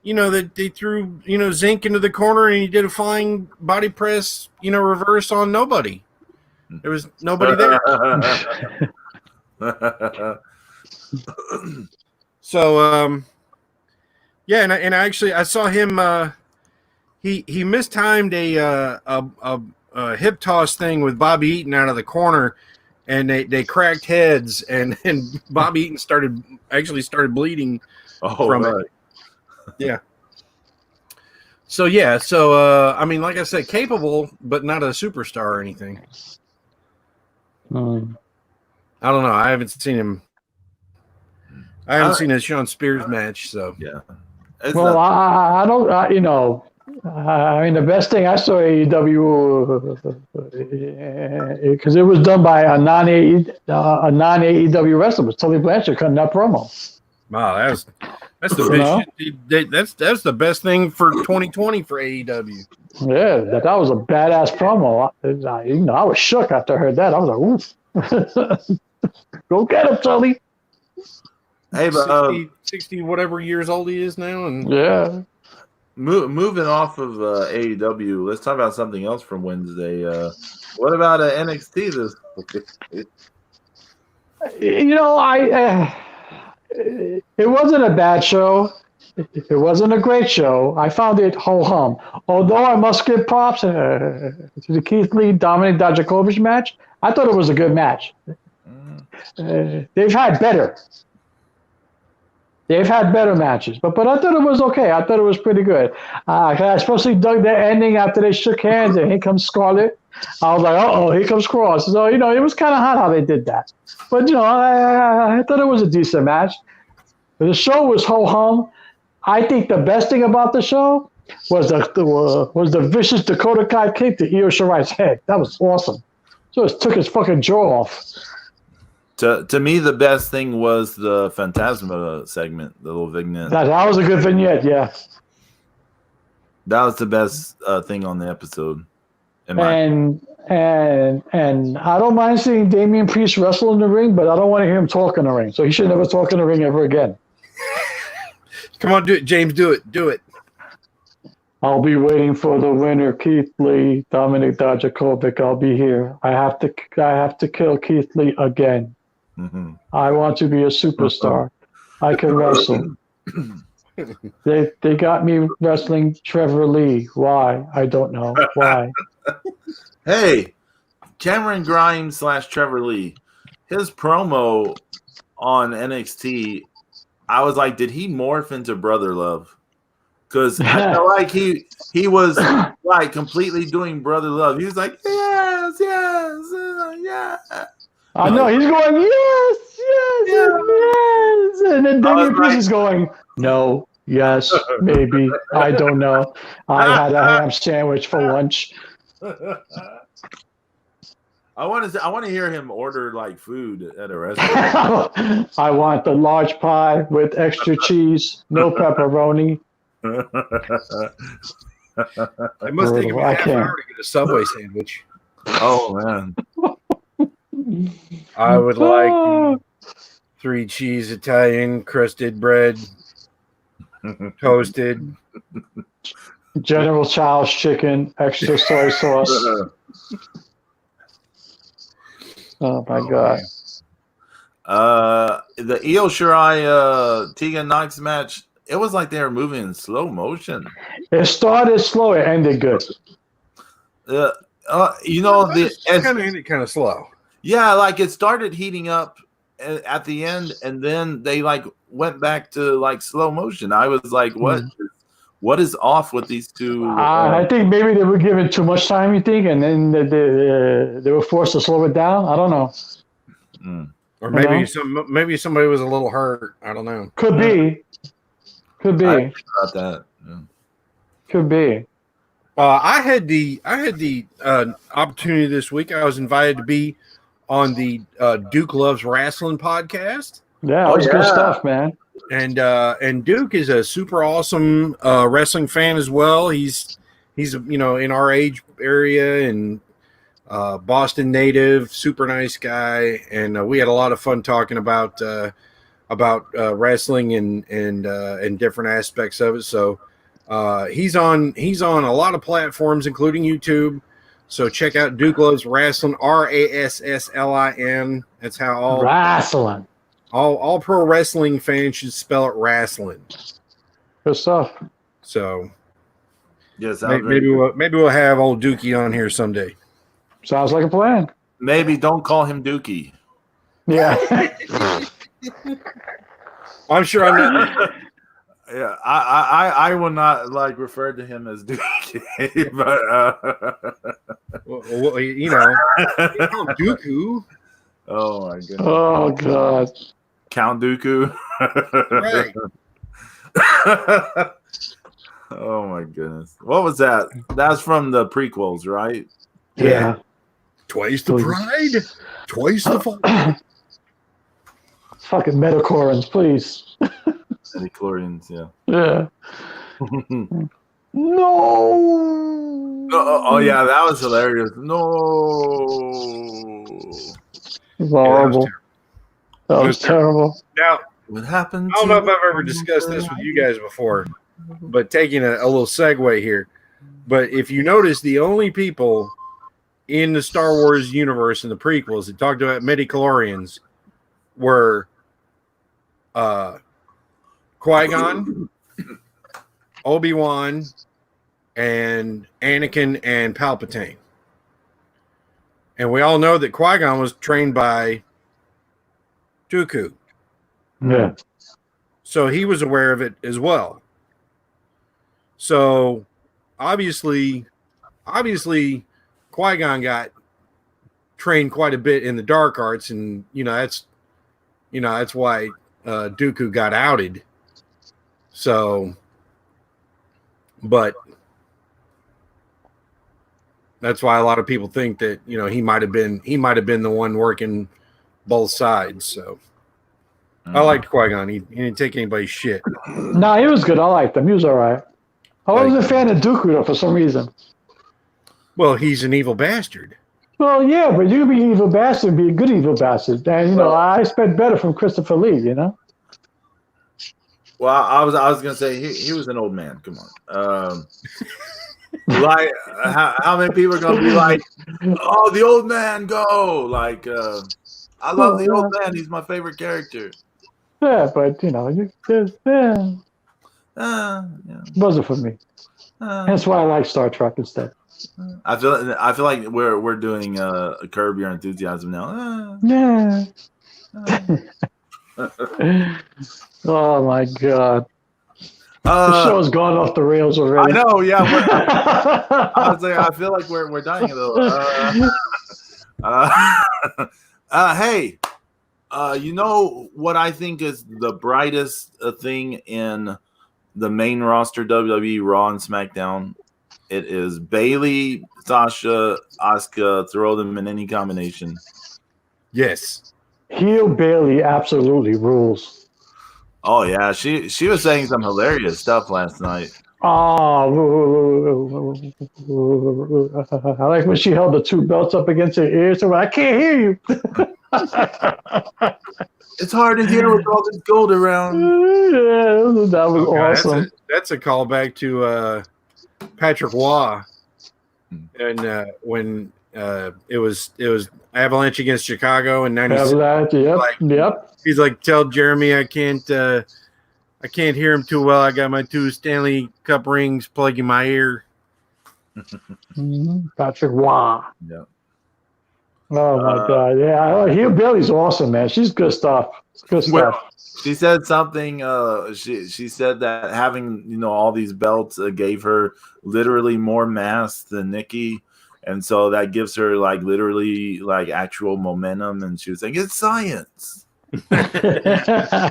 that they threw Zink into the corner and he did a flying body press, reverse on nobody. There was nobody there. So and actually I saw him. He mistimed a hip toss thing with Bobby Eaton out of the corner, and they cracked heads, and Bobby Eaton started bleeding from it. Yeah. So I mean, like I said, capable, but not a superstar or anything. I don't know. I haven't seen him. I haven't seen a Sean Spears match, so yeah. Well, I don't. I mean, the best thing I saw AEW because it was done by a non AEW wrestler was Tully Blanchard cutting that promo. Wow, that's the best. That's the best thing for 2020 for AEW. Yeah, that was a badass promo. I was shook after I heard that. I was like, oof. Go get him, Tully. Hey, but 60 whatever years old he is now, and yeah. Moving off of AEW, let's talk about something else from Wednesday. What about NXT this week? It wasn't a bad show. It wasn't a great show. I found it ho-hum. Although I must give props to the Keith Lee Dominic Dijakovic match. I thought it was a good match. They've had better. They've had better matches, but I thought it was okay. I thought it was pretty good. I especially dug the ending after they shook hands and here comes Scarlett. I was like, uh-oh, here comes Cross. So, it was kind of hot how they did that. But, I thought it was a decent match. The show was ho-hum. I think the best thing about the show was the vicious Dakota Kai kick to Io Shirai's head. That was awesome. So it took his fucking jaw off. To me, the best thing was the Phantasma segment, the little vignette. That was a good vignette, yeah. That was the best thing on the episode. And I don't mind seeing Damian Priest wrestle in the ring, but I don't want to hear him talk in the ring. So he should never talk in the ring ever again. Come on, do it, James. Do it. Do it. I'll be waiting for the winner, Keith Lee, Dominic Dijakovic. I'll be here. I have to kill Keith Lee again. Mm-hmm. I want to be a superstar. I can wrestle. They got me wrestling Trevor Lee. Why? I don't know. Why? Hey, Cameron Grimes / Trevor Lee. His promo on NXT, I was like, did he morph into Brother Love? Because I felt like he was like completely doing Brother Love. He was like, yes, yeah. I know he's going yes, and then Damian Priest is going no, yes, maybe, I don't know. I had a ham sandwich for lunch. I want to hear him order like food at a restaurant. I want the large pie with extra cheese, no pepperoni. It must take him a half hour to get a Subway sandwich. Oh man. I would like the 3 cheese Italian crusted bread, toasted. General Chow's chicken, extra soy sauce. Oh my God. The Io Shirai Tegan Knox match, it was like they were moving in slow motion. It started slow, it ended good. It ended kind of slow. Yeah, like it started heating up at the end, and then they like went back to like slow motion. I was like, what is off with these two? I think maybe they were given too much time, you think, and then they were forced to slow it down. I don't know. Or maybe somebody was a little hurt. I don't know. Could be. I about that. Yeah. Could be. I had the opportunity this week. I was invited to be on the Duke Loves Wrestling podcast. Yeah, that was good stuff, man. And Duke is a super awesome wrestling fan as well. He's in our age area and Boston native, super nice guy, and we had a lot of fun talking about wrestling and different aspects of it. So he's on a lot of platforms, including YouTube. So check out Duke Loves Wrestling, RASSLIN. That's how all pro wrestling fans should spell it wrestling. Good stuff. So yes, maybe we'll have old Dookie on here someday. Sounds like a plan. Maybe don't call him Dookie. Yeah. I'm sure I'm not. Yeah, I will not like refer to him as Dookie, but well, Dooku. Oh my goodness. Oh God. Count Dooku. Right. Oh my goodness. What was that? That's from the prequels, right? Yeah. Twice the pride, twice the fall. Fucking metachlorines, please. Metachlorians, yeah. Yeah. No. Oh yeah, that was hilarious. No. It's horrible. That was terrible. Now, what happened? I don't know if I've ever discussed this with you guys before, but taking a little segue here. But if you notice, the only people in the Star Wars universe in the prequels that talked about midichlorians were Qui-Gon, Obi-Wan, and Anakin and Palpatine. And we all know that Qui-Gon was trained by Dooku. Yeah. So he was aware of it as well. So obviously Qui-Gon got trained quite a bit in the dark arts, and that's why Dooku got outed. So, but that's why a lot of people think that he might have been the one working both sides. So I liked Qui-Gon. He didn't take anybody's shit. No, he was good. I liked him. He was all right. I wasn't a fan of Dooku though for some reason. Well, he's an evil bastard. Well, yeah, but you can be an evil bastard and be a good evil bastard. And I expect better from Christopher Lee, Well, I was gonna say he was an old man. Come on. Like how many people are gonna be like, oh, the old man go? Like I love the old man. He's my favorite character. Yeah, but you just Yeah. wasn't for me. That's why I like Star Trek instead. I feel like we're doing Curb Your Enthusiasm now. Yeah. Oh my god. The show's gone off the rails already. I know, yeah. I was like, I feel like we're dying a little. Hey, you know what I think is the brightest thing in the main roster WWE Raw and SmackDown? It is Bayley, Sasha, Asuka. Throw them in any combination. Yes. Heel Bailey absolutely rules. Oh yeah, she was saying some hilarious stuff last night. Oh, I like when she held the two belts up against her ears. So I can't hear you. It's hard to hear with all this gold around. Yeah, that was awesome. That's a callback to Patrick Waugh, and when it was Avalanche against Chicago in '96. Yep. He's like, tell Jeremy I can't hear him too well. I got my 2 Stanley Cup rings plugging my ear. Patrick Waugh. Yeah. Oh my god! Yeah, Heel Bailey's awesome, man. She's good stuff. Good stuff. Well, she said something. She said that having all these belts gave her literally more mass than Nikki, and so that gives her like literally like actual momentum. And she was saying it's science. Yeah,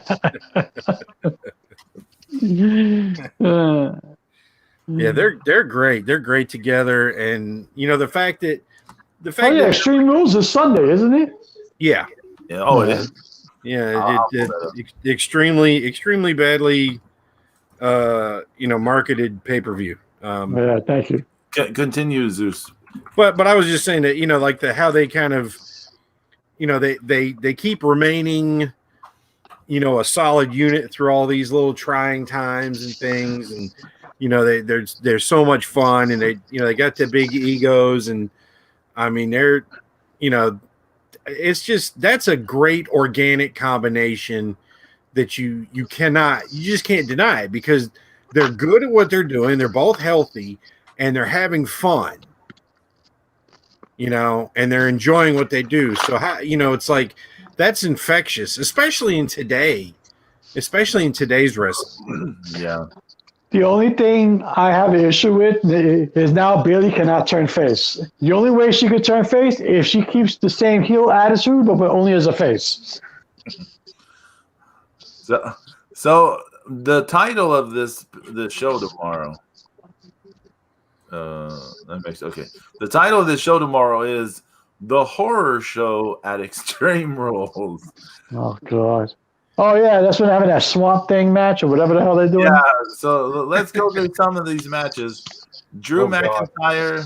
they're great. They're great together, and the fact that Extreme Rules is Sunday, isn't it? Yeah. Oh, it is. Yeah, extremely badly, marketed pay-per-view. Yeah, thank you. Continue, Zeus. But I was just saying that like how they kind of, they keep remaining, a solid unit through all these little trying times and things, and they're so much fun, and they got the big egos, and I mean they're, it's just that's a great organic combination that you just can't deny it, because they're good at what they're doing. They're both healthy and they're having fun, and they're enjoying what they do. So it's like that's infectious, especially in today's wrestling. Yeah. The only thing I have an issue with is now Bayley cannot turn face. The only way she could turn face is if she keeps the same heel attitude, but only as a face. So the title of the show tomorrow. The title of this show tomorrow is The Horror Show at Extreme Rules. Oh God. Oh yeah, that's when they're having that Swamp Thing match or whatever the hell they're doing. Yeah, so let's go through some of these matches. Drew McIntyre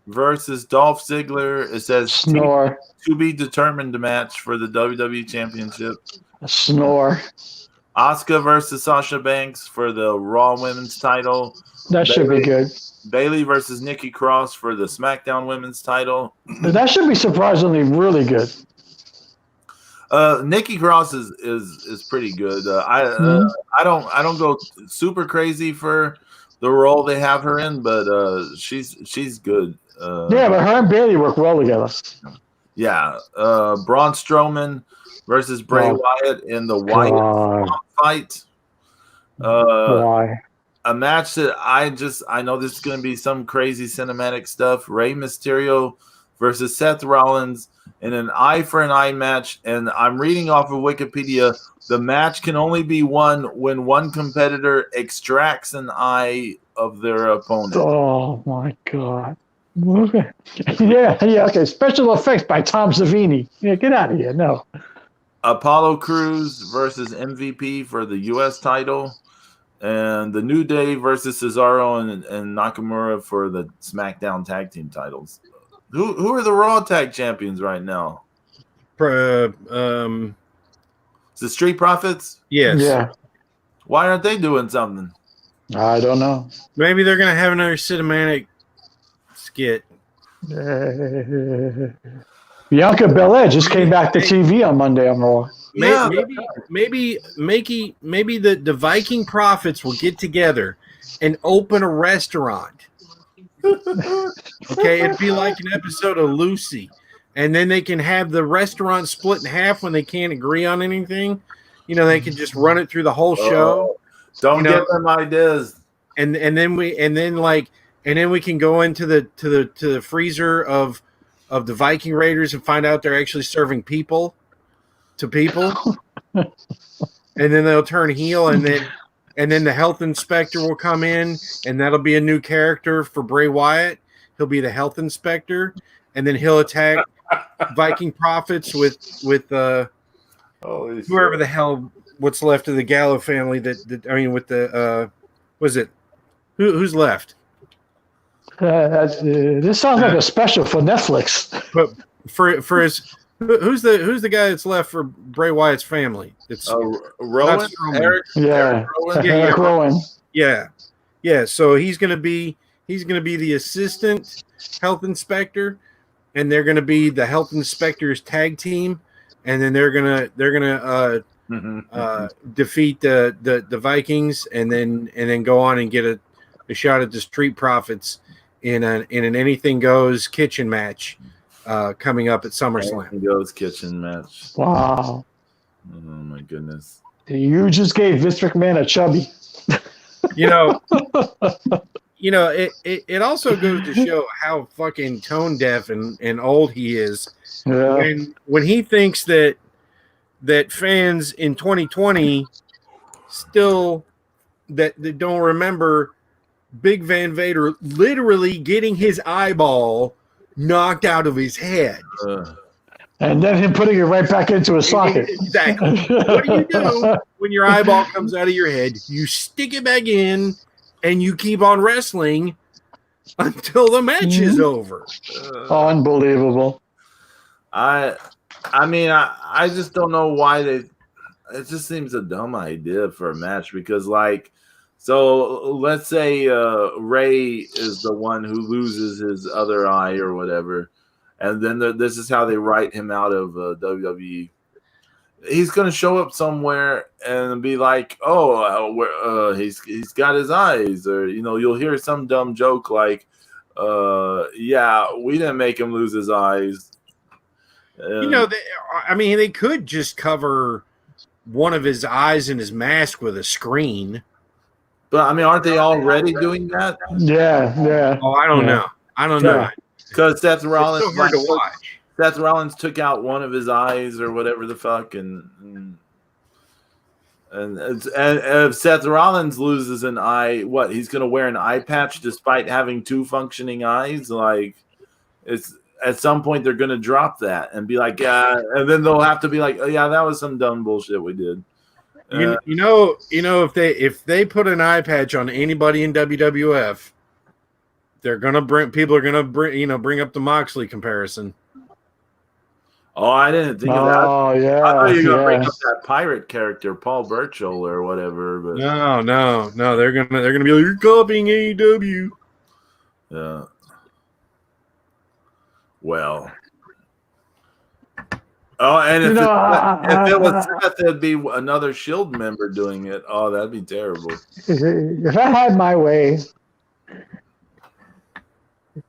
versus Dolph Ziggler. It says Snore. To be determined match for the WWE Championship. Snore. Asuka versus Sasha Banks for the Raw Women's title. That should be good. Bayley versus Nikki Cross for the SmackDown Women's title. That should be surprisingly really good. Nikki Cross is pretty good. I don't go super crazy for the role they have her in, but she's good. Yeah, but her and Bayley work well together. Yeah, Braun Strowman versus Bray Wyatt in the Wyatt fight. Why? A match that I know this is going to be some crazy cinematic stuff. Rey Mysterio versus Seth Rollins in an eye for an eye match. And I'm reading off of Wikipedia. The match can only be won when one competitor extracts an eye of their opponent. Oh my God. Yeah, okay. Special effects by Tom Savini. Yeah, get out of here. No. Apollo Crews versus MVP for the U.S. title. And the New Day versus Cesaro and Nakamura for the SmackDown tag team titles. Who are the Raw tag champions right now? Is the Street Profits? Yes. Yeah. Why aren't they doing something? I don't know. Maybe they're gonna have another cinematic skit. Bianca Belair just came back to TV on Monday on Raw. Yeah. Maybe the Viking prophets will get together and open a restaurant. Okay, it'd be like an episode of Lucy, and then they can have the restaurant split in half when they can't agree on anything. You know, they can just run it through the whole show. Don't get them ideas. And then we can go into the freezer of the Viking Raiders and find out they're actually serving people to people. And then they'll turn heel, and then the health inspector will come in, and that'll be a new character for Bray Wyatt. He'll be the health inspector, and then he'll attack Viking prophets with whoever the hell what's left of the Gallo family. With the was it who's left? This sounds like a special for Netflix. But for his who's the guy that's left for Bray Wyatt's family? It's Rowan. Eric Rowan. Eric Rowan. Yeah. So he's gonna be the assistant health inspector, and they're gonna be the health inspector's tag team, and then they're gonna defeat the Vikings, and then go on and get a shot at the Street Profits in an anything goes kitchen match coming up at SummerSlam. Anything goes kitchen match. Wow. Oh my goodness. You just gave Vince McMahon a chubby. It also goes to show how fucking tone deaf and old he is. Yeah. When he thinks that fans in 2020 still that don't remember Big Van Vader literally getting his eyeball knocked out of his head. And then him putting it right back into his socket. Exactly. What do you do when your eyeball comes out of your head? You stick it back in, and you keep on wrestling until the match is over. Unbelievable. I just don't know why it just seems a dumb idea for a match, because so let's say Ray is the one who loses his other eye or whatever, and then this is how they write him out of WWE. He's going to show up somewhere and be like, he's got his eyes, or you'll hear some dumb joke like, yeah, we didn't make him lose his eyes. They could just cover one of his eyes in his mask with a screen. But aren't they already doing that? Yeah. Oh, I don't know. Because Seth Rollins, it's so hard to watch. Seth Rollins took out one of his eyes or whatever the fuck, and if Seth Rollins loses an eye, what, he's going to wear an eye patch despite having two functioning eyes? It's at some point they're going to drop that and be like, yeah, and then they'll have to be like, oh yeah, that was some dumb bullshit we did. If they put an eye patch on anybody in WWF, people are gonna bring up the Moxley comparison. Oh, I didn't think of that. Oh yeah, I thought you were gonna bring up that pirate character, Paul Burchill or whatever. But no, they're gonna be like, you're copying AEW. Yeah. Well. Oh, and if it was Seth, it'd be another Shield member doing it. Oh, that'd be terrible. If I had my way,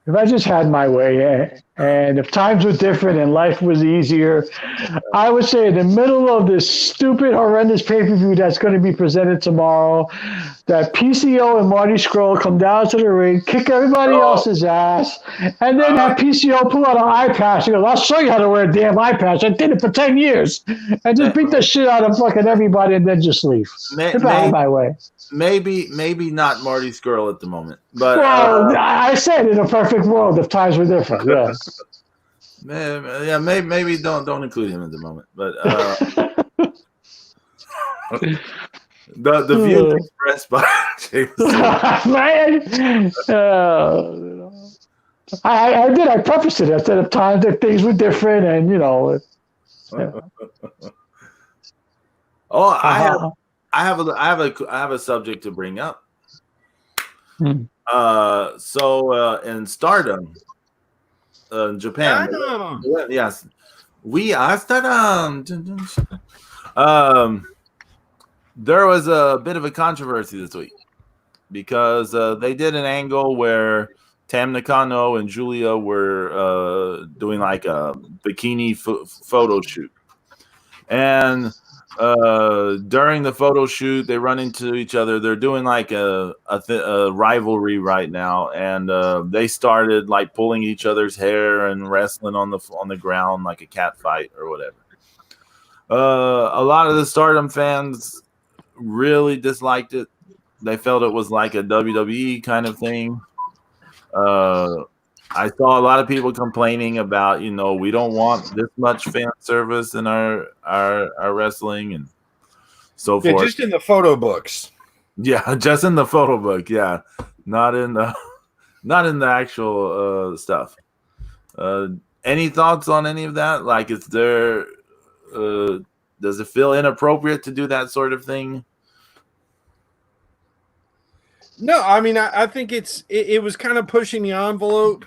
if I just had my way, and if times were different and life was easier, I would say in the middle of this stupid, horrendous pay-per-view that's going to be presented tomorrow, that PCO and Marty Scurll come down to the ring, kick everybody else's ass, and then have PCO pull out an eye patch. He goes, I'll show you how to wear a damn eye patch. I did it for 10 years. And just beat the shit out of fucking everybody and then just leave. If I had my way. Maybe not Marty Scurll at the moment. But I said in a perfect world if times were different. Yeah. Maybe don't include him at the moment. But the views expressed by James. I did. I prefaced it. I said at times that things were different, and I I have a subject to bring up. Hmm. So in Stardom, Japan, yes, we are Stardom. There was a bit of a controversy this week because they did an angle where Tam Nakano and Julia were doing like a bikini photo shoot. And during the photo shoot, they run into each other. They're doing like a rivalry right now, and they started like pulling each other's hair and wrestling on the ground like a cat fight or whatever. A lot of the Stardom fans really disliked it. They felt it was like a WWE kind of thing. I saw a lot of people complaining about, we don't want this much fan service in our wrestling and so forth. Just in the photo books. Yeah, just in the photo book. Yeah, not in the actual stuff. Any thoughts on any of that? Like, is there? Does it feel inappropriate to do that sort of thing? No, I mean, I think it was kind of pushing the envelope,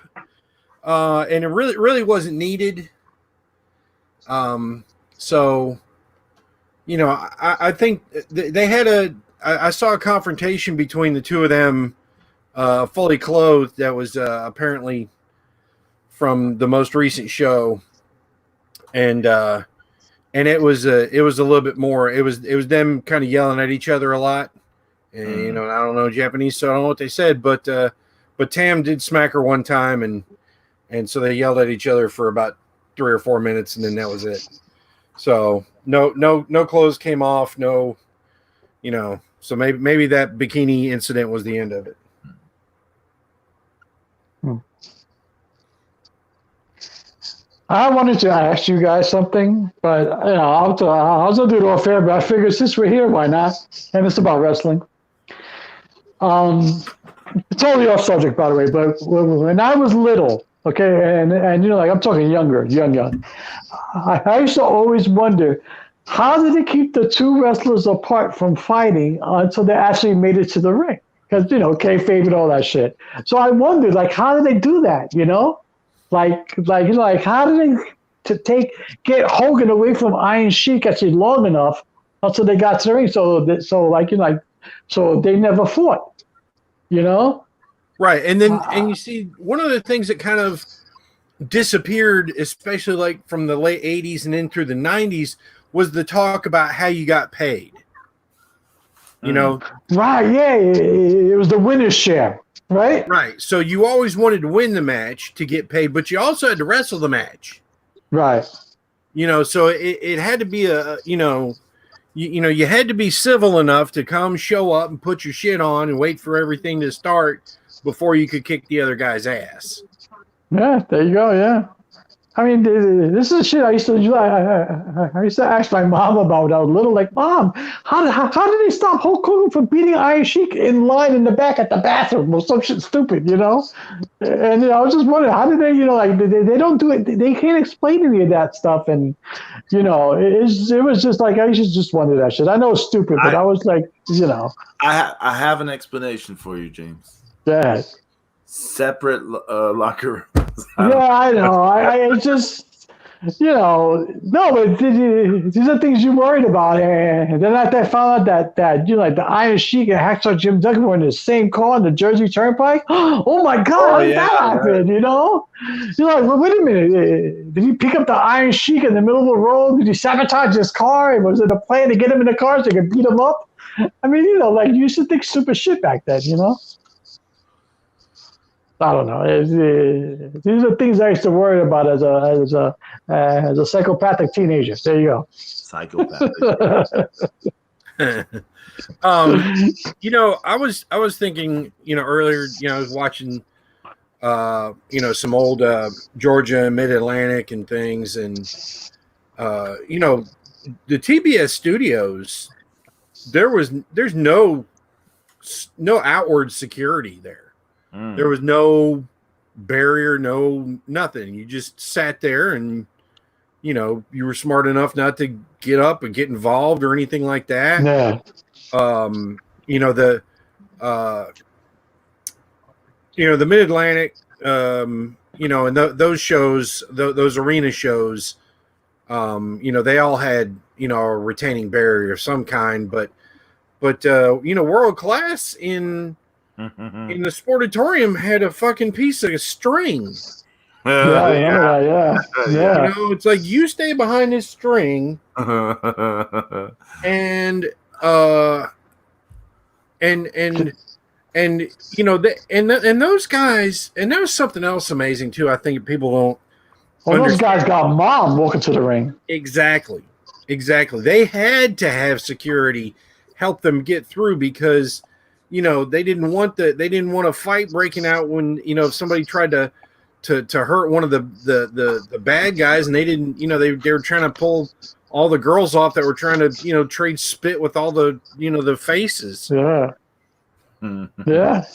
and it really wasn't needed. So, I think they had I saw a confrontation between the two of them, fully clothed. That was apparently from the most recent show, and it was a little bit more. It was them kind of yelling at each other a lot. And, I don't know Japanese, so I don't know what they said, but Tam did smack her one time, and so they yelled at each other for about 3 or 4 minutes, and then that was it. So no clothes came off, no, so maybe that bikini incident was the end of it. I wanted to ask you guys something, but I was gonna do it all fair, but I figured since we're here, why not? And it's about wrestling. Totally off subject, by the way, but when I was little, okay, and like I'm talking younger, young, I used to always wonder, how did they keep the two wrestlers apart from fighting until they actually made it to the ring? Because kayfabe and all that shit. So I wondered, like, how did they do that? Like how did they get Hogan away from Iron Sheik actually long enough until they got to the ring? So they never fought, Right. And then, and you see, one of the things that kind of disappeared, especially like from the late 80s and in through the 90s, was the talk about how you got paid. Right, yeah. It was the winner's share, right? Right. So you always wanted to win the match to get paid, but you also had to wrestle the match. Right. So it had to be you had to be civil enough to come show up and put your shit on and wait for everything to start before you could kick the other guy's ass. Yeah, there you go. Yeah, I mean, this is shit I used to do. I used to ask my mom about when I was little. Like, Mom, how did they stop Hulk Hogan from beating Iron Sheik in line in the back at the bathroom or some shit stupid, And I was just wondering, how did they, they don't do it. They can't explain any of that stuff, and it was just like I just wondered that shit. I know it's stupid, but I was like, I have an explanation for you, James. Yeah. Separate locker rooms. Yeah, I know. I just, no, but these are things you're worried about. And then after I found out that like the Iron Sheik and Hacksaw Jim Duggan were in the same car on the Jersey Turnpike. Oh my God, how did that happen? You're like, well, wait a minute. Did he pick up the Iron Sheik in the middle of the road? Did he sabotage his car? And was it a plan to get him in the car so they could beat him up? I mean, like you used to think stupid shit back then, I don't know. These are things I used to worry about as a psychopathic teenager. There you go. Psychopathic. I was thinking, earlier, I was watching, some old Georgia Mid-Atlantic and things, and the TBS studios, there's no outward security there. There was no barrier, no nothing. You just sat there and, you were smart enough not to get up and get involved or anything like that. Yeah. You know, the Mid Atlantic, you know, and those shows, those arena shows, you know, they all had, you know, a retaining barrier of some kind, but you know, World Class in the Sportatorium had a fucking piece of string. Yeah, I remember that. Yeah. You know, it's like you stay behind this string, and you know, and those guys, and there was something else amazing too. I think people don't. Well, those guys got mom walking to the ring. Exactly. They had to have security help them get through because, you know, they didn't want a fight breaking out when, you know, if somebody tried to hurt one of the bad guys, and they didn't, you know, they were trying to pull all the girls off that were trying to, you know, trade spit with all the, you know, the faces. Yeah. Yeah.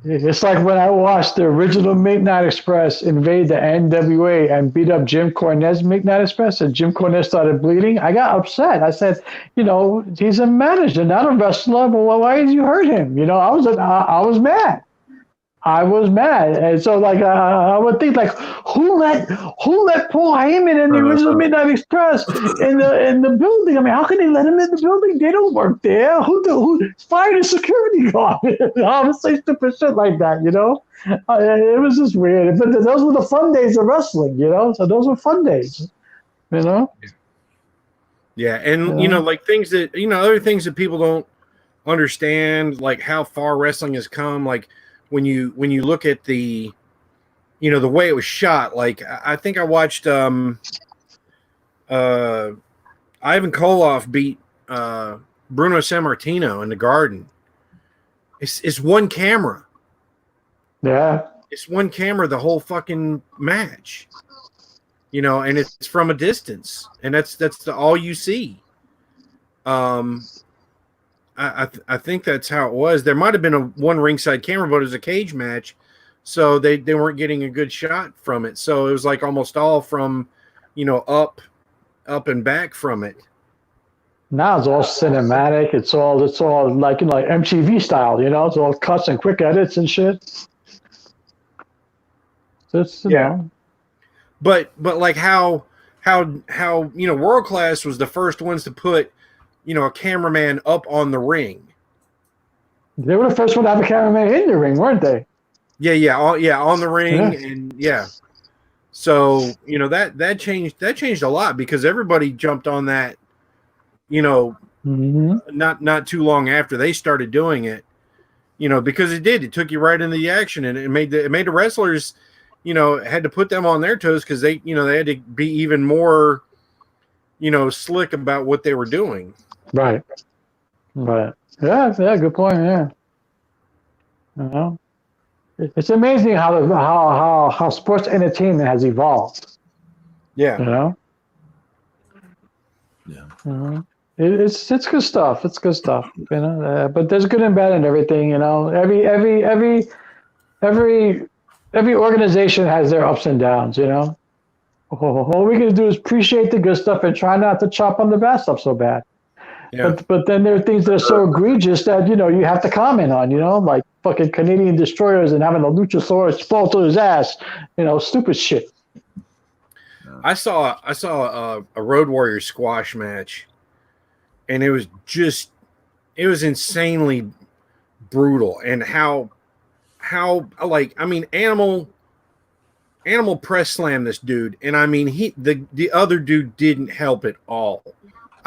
It's like when I watched the original Midnight Express invade the NWA and beat up Jim Cornette's Midnight Express, and Jim Cornette started bleeding. I got upset. I said, you know, he's a manager, not a wrestler. But why did you hurt him? You know, I was mad. I was mad, and so like I would think like, who let Paul Heyman in the original Midnight Express in the building? I mean, how can they let him in the building? They don't work there. Who fired a security guard? Obviously, stupid shit like that, you know. It was just weird. But those were the fun days of wrestling, you know. So those were fun days, you know. Yeah, and you know, like things that, you know, other things that people don't understand, like how far wrestling has come, like. When you look at the, you know, the way it was shot, like I think I watched Ivan Koloff beat Bruno Sammartino in the Garden. It's one camera. Yeah. It's one camera the whole fucking match. You know, and it's from a distance, and that's all you see. I think that's how it was. There might have been one ringside camera, but it was a cage match, so they weren't getting a good shot from it. So it was like almost all from, you know, up and back from it. Now it's all cinematic. It's all like, you know, like MTV style. You know, it's all cuts and quick edits and shit. So it's, you know. But like how you know, World Class was the first ones to put, you know, a cameraman up on the ring. They were the first one to have a cameraman in the ring, weren't they? Yeah, on the ring, and yeah. So, you know, that changed a lot because everybody jumped on that, you know, not too long after they started doing it, you know, because it took you right into the action, and it made the wrestlers, you know, had to put them on their toes because they, you know, they had to be even more, you know, slick about what they were doing. Right. Yeah, good point. Yeah. You know, it's amazing how sports entertainment has evolved. Yeah. You know. Yeah. It's good stuff. It's good stuff. You know, but there's good and bad in everything. You know, every organization has their ups and downs. You know. All we can do is appreciate the good stuff and try not to chop on the bad stuff so bad. Yeah. But then there are things that are so egregious that, you know, you have to comment on, you know, like fucking Canadian destroyers and having a Luchasaurus fall to his ass, you know, stupid shit. I saw a Road Warrior squash match, and it was insanely brutal, and how like, I mean, Animal press slammed this dude, and I mean, the other dude didn't help at all.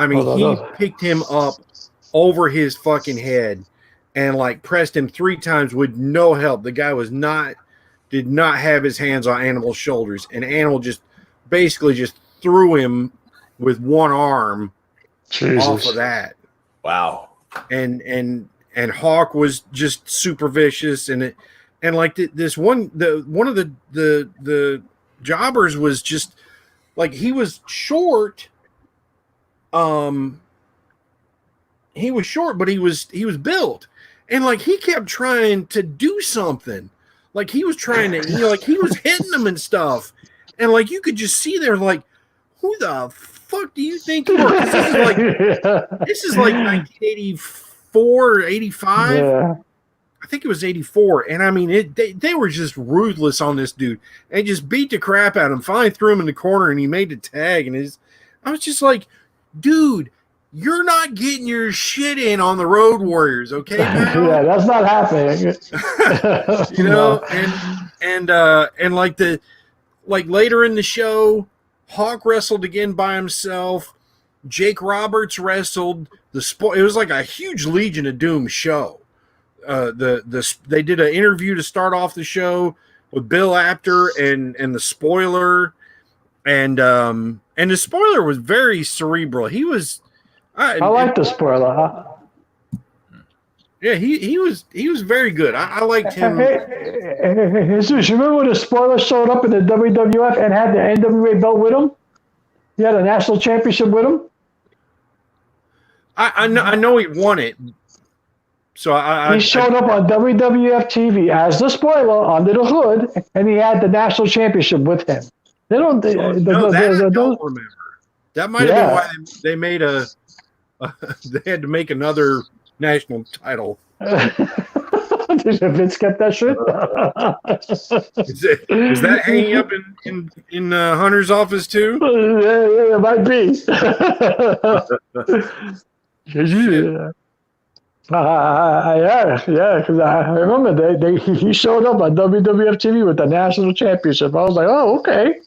I mean, he picked him up over his fucking head and like pressed him 3 times with no help. The guy did not have his hands on Animal's shoulders, and Animal just basically just threw him with one arm off of that. Wow. And Hawk was just super vicious, and like this one of the jobbers was just like, he was short. He was short, but he was built, and like he kept trying to do something. Like he was trying to, you know, like he was hitting them and stuff, and like you could just see there, like, who the fuck do you think you are? This is like 1984 84 or 85. Yeah. I think it was 84. And I mean, they were just ruthless on this dude and just beat the crap out of him. Finally threw him in the corner and he made the tag. And I was just like, dude, you're not getting your shit in on the Road Warriors, okay, pal? Yeah, that's not happening. You know, and like later in the show, Hawk wrestled again by himself. Jake Roberts wrestled. It was like a huge Legion of Doom show. They did an interview to start off the show with Bill Apter and the Spoiler, and the Spoiler was very cerebral. He was. I like the Spoiler. Huh? Yeah, he was very good. I liked him. Hey, Jesus, you remember when the Spoiler showed up in the WWF and had the NWA belt with him? He had a national championship with him. I know he won it. So he showed up on WWF TV as the Spoiler under the hood, and he had the national championship with him. They don't. I don't remember. That might have been why they made they had to make another national title. Did Vince get that shit? Is that hanging up in Hunter's office too? Yeah, it might be. Yeah, because I remember he showed up on WWF TV with the national championship. I was like, oh, okay.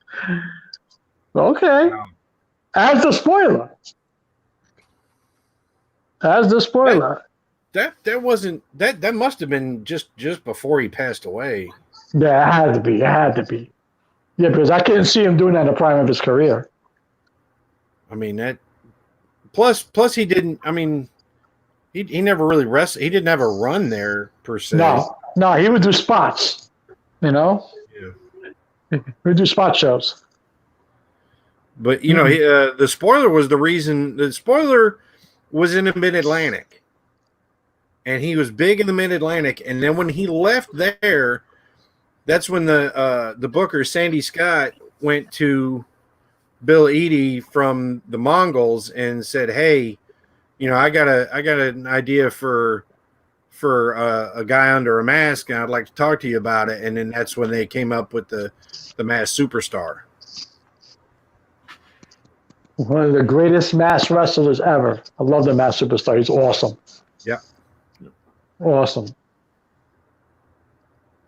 Wow. As the Spoiler. That wasn't that must have been just before he passed away. Yeah, it had to be. Yeah, because I couldn't see him doing that in the prime of his career. I mean that. Plus he didn't. I mean, he never really wrestled. He didn't have a run there per se. No, he would do spots. You know. Yeah. He would do spot shows. But you know, the Spoiler was the reason. The Spoiler was in the Mid-Atlantic, and he was big in the Mid-Atlantic. And then when he left there, that's when the booker Sandy Scott went to Bill Eadie from the Mongols and said, "Hey, you know, I got an idea for a guy under a mask, and I'd like to talk to you about it." And then that's when they came up with the Masked Superstar. One of the greatest masked wrestlers ever. I love the Masked Superstar. He's awesome. Yeah. Awesome.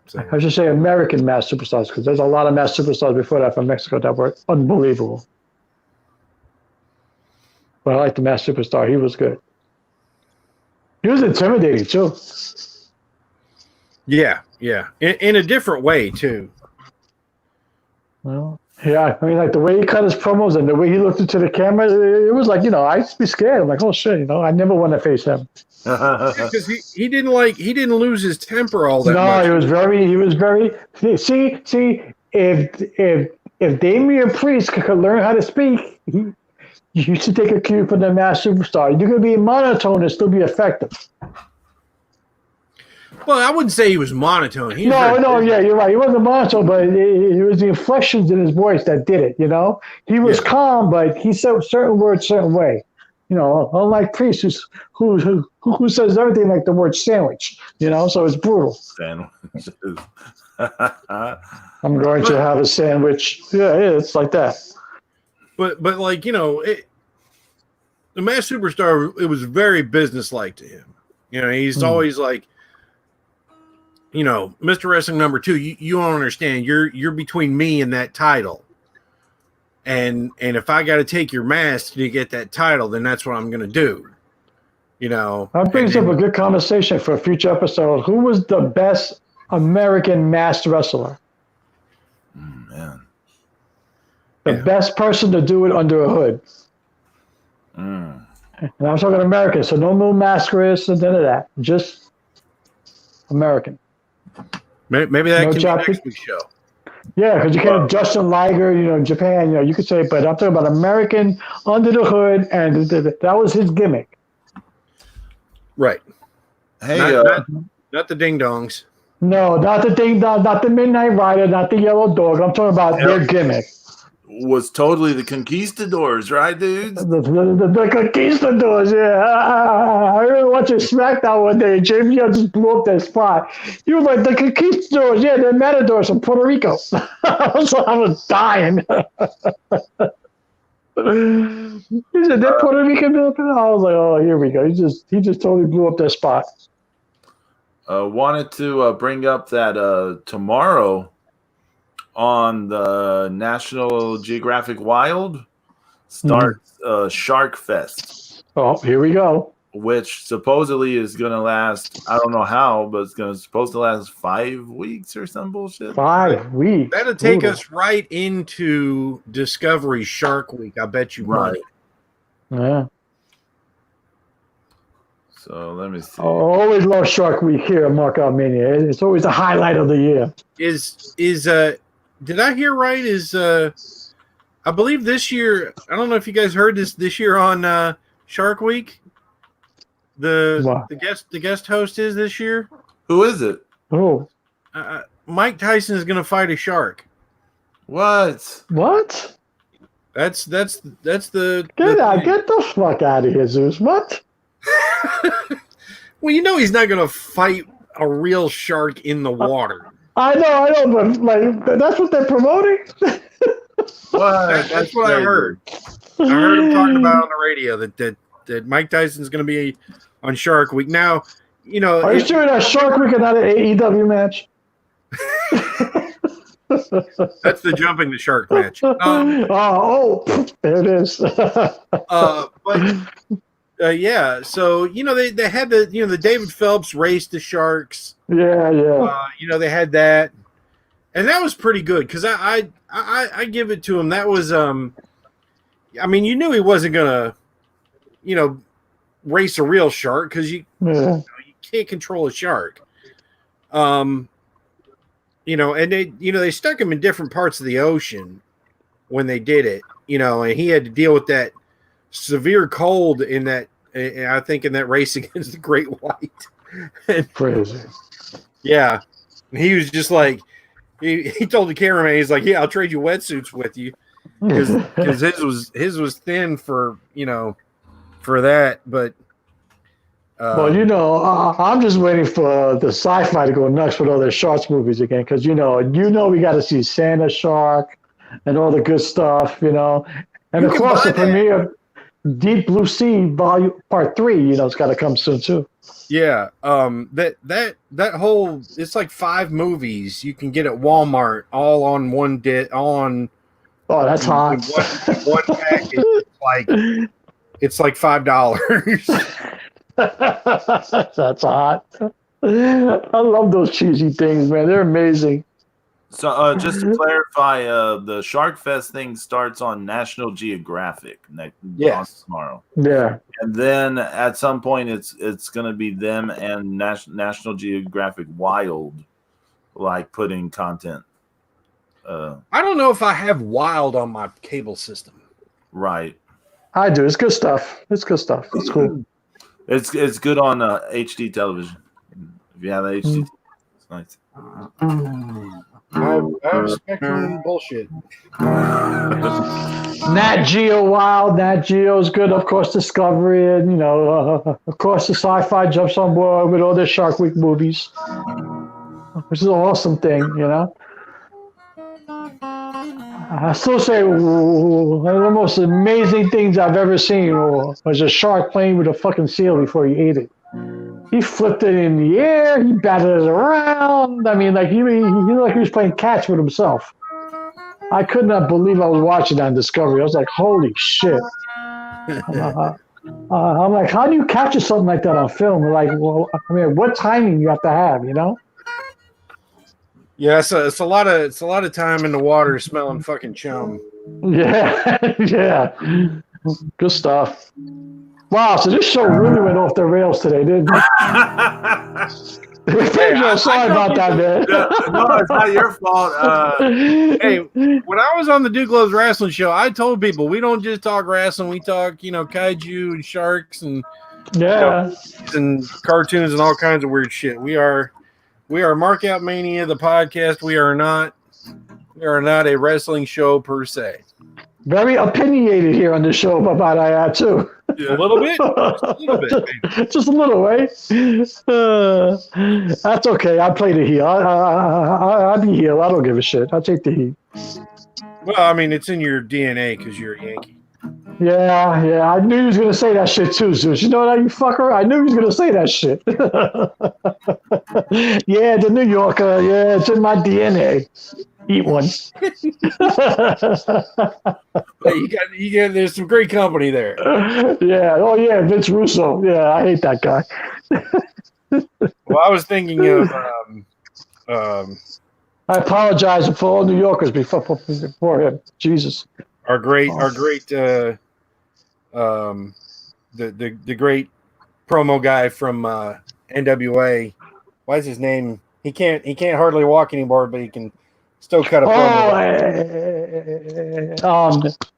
So, I should say American Masked Superstars, because there's a lot of Masked Superstars before that from Mexico that were unbelievable. But I like the Masked Superstar. He was good. He was intimidating, too. Yeah. In a different way, too. Well, yeah, I mean, like the way he cut his promos and the way he looked into the camera, it was like, you know, I used to be scared. I'm like, oh shit, you know, I never want to face him. Because he didn't lose his temper all that much. No, he was very. See, if Damian Priest could learn how to speak, you should take a cue from the Masked Superstar. You could be monotone and still be effective. Well, I wouldn't say he was monotone. No, yeah, you're right. He wasn't monotone, but it was the inflections in his voice that did it, you know? He was calm, but he said certain words certain way. You know, unlike Priest, who says everything like the word sandwich, you know? So it's brutal. Sandwiches. I'm going to have a sandwich. Yeah, it's like that. But like, you know, the Masked Superstar, it was very businesslike to him. You know, he's always like, you know, Mr. Wrestling number 2, you don't understand. You're between me and that title. And if I got to take your mask to get that title, then that's what I'm going to do. You know. That brings up a good conversation for a future episode. Who was the best American masked wrestler? Man. The best person to do it under a hood. And I'm talking American, so no masquerades and none of that. Just American. Maybe that can be next week's show. Yeah, because you can have Justin Liger, you know, Japan, you know, you could say, but I'm talking about American under the hood, and that was his gimmick. Right. Hey, not the ding dongs. No, not the ding dong, not the Midnight Rider, not the Yellow Dog. I'm talking about their gimmick. was totally the conquistadors, right, dudes? The conquistadors, yeah. I remember watching SmackDown one day. James Young just blew up that spot. He was like, the conquistadors, yeah, they're matadors from Puerto Rico. I was dying. He said, they're Puerto Rican. I was like, oh, here we go. He just totally blew up that spot. Wanted to bring up that tomorrow on the National Geographic Wild starts Shark Fest. Oh, here we go. Which supposedly is going to last, I don't know how, but it's supposed to last 5 weeks or some bullshit. 5 weeks. That'll take us right into Discovery Shark Week. I bet you money. Yeah. So let me see. I always love Shark Week here at Markout Mania. It's always the highlight of the year. Did I hear right? I believe this year, I don't know if you guys heard this year on Shark Week. The guest host is this year. Who is it? Oh, Mike Tyson is going to fight a shark. What? That's the get the fuck out of here, Zeus. What? Well, you know he's not going to fight a real shark in the water. I know, but like that's what they're promoting. That's what I heard. I heard him talking about on the radio that Mike Tyson's going to be on Shark Week. Now, you know, are you sure that Shark Week is not an AEW match? That's the jumping the shark match. There it is. Yeah. So you know they had the David Phelps race the sharks. Yeah. You know they had that, and that was pretty good because I give it to him. That was I mean you knew he wasn't gonna race a real shark because you can't control a shark. And they stuck him in different parts of the ocean when they did it, and he had to deal with that severe cold in that, I think in that race against the Great White. Crazy. Yeah. He was just like, he told the cameraman, he's like, yeah, I'll trade you wetsuits with you. Because his was thin for that, but well, I'm just waiting for the sci-fi to go nuts with all their sharks movies again, because we got to see Santa Shark and all the good stuff, and of course the premiere Deep Blue Sea Volume Part 3, it's got to come soon too. Yeah, that whole it's like 5 movies you can get at Walmart all on one Oh, that's hot. One package, it's like $5. That's hot. I love those cheesy things, man. They're amazing. So, just to clarify, the Shark Fest thing starts on National Geographic tomorrow. Yeah, and then at some point, it's going to be them and National Geographic Wild, putting content. I don't know if I have Wild on my cable system. Right. I do. It's good stuff. It's cool. It's good on HD television. If you have HD, it's nice. I have Spectrum bullshit. Nat Geo Wild. Nat Geo is good. Of course, Discovery, and of course, the Sci-Fi jumps on board with all their Shark Week movies, which is an awesome thing. I still say one of the most amazing things I've ever seen was a shark playing with a fucking seal before he ate it. He flipped it in the air. He batted it around. I mean, he was playing catch with himself. I could not believe I was watching that on Discovery. I was like, holy shit. I'm like, how do you capture something like that on film? What timing you have to have, Yeah, it's a lot of time in the water smelling fucking chum. Yeah, yeah. Good stuff. Wow, so this show really went off the rails today, didn't it? Pedro, sorry about that, man. No, it's not your fault. Hey, when I was on the Duke Loves Wrestling show, I told people we don't just talk wrestling, we talk, kaiju and sharks and and cartoons and all kinds of weird shit. We are Markout Mania, the podcast. We are not a wrestling show per se. Very opinionated here on the show about I too. A little bit. Just a little bit. Maybe. Just a little, right? That's okay. I play the heel. I'll be heel. I don't give a shit. I'll take the heat. Well, I mean, it's in your DNA because you're a Yankee. Yeah. I knew he was going to say that shit too, Zeus. You know that, you fucker? I knew he was going to say that shit. Yeah, the New Yorker. Yeah, it's in my DNA. Eat one. Hey, you got. There's some great company there. Yeah. Oh, yeah. Vince Russo. Yeah, I hate that guy. Well, I was thinking of. I apologize for all New Yorkers before him. Jesus. Our great, the great promo guy from NWA. Why is his name? He can't hardly walk anymore, but he can still cut a promo.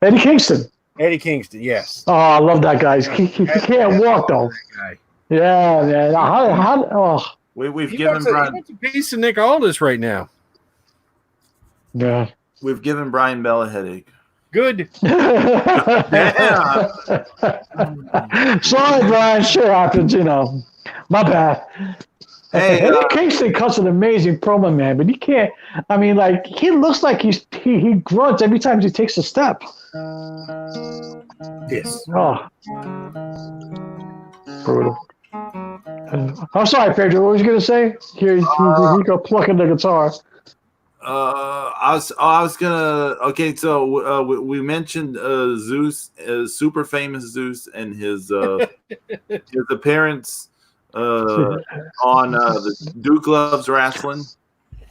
Eddie Kingston. Eddie Kingston, yes. Oh, I love that guy. He can't walk though. Yeah, man. We've He given wants Brian. a piece of Nick Aldis right now. Yeah. We've given Brian Bell a headache. Good. Yeah. Sorry, Brian. Shit happens, My bad. Hey, Eddie Kingston cuts an amazing promo, man, but he can't. I mean, like, he looks like he grunts every time he takes a step. Yes. Oh, brutal. I'm sorry, Pedro. What was you gonna say? Here, you go plucking the guitar. I was gonna. Okay, so we mentioned Zeus, super famous Zeus, and his appearance on the Duke Loves Wrestling.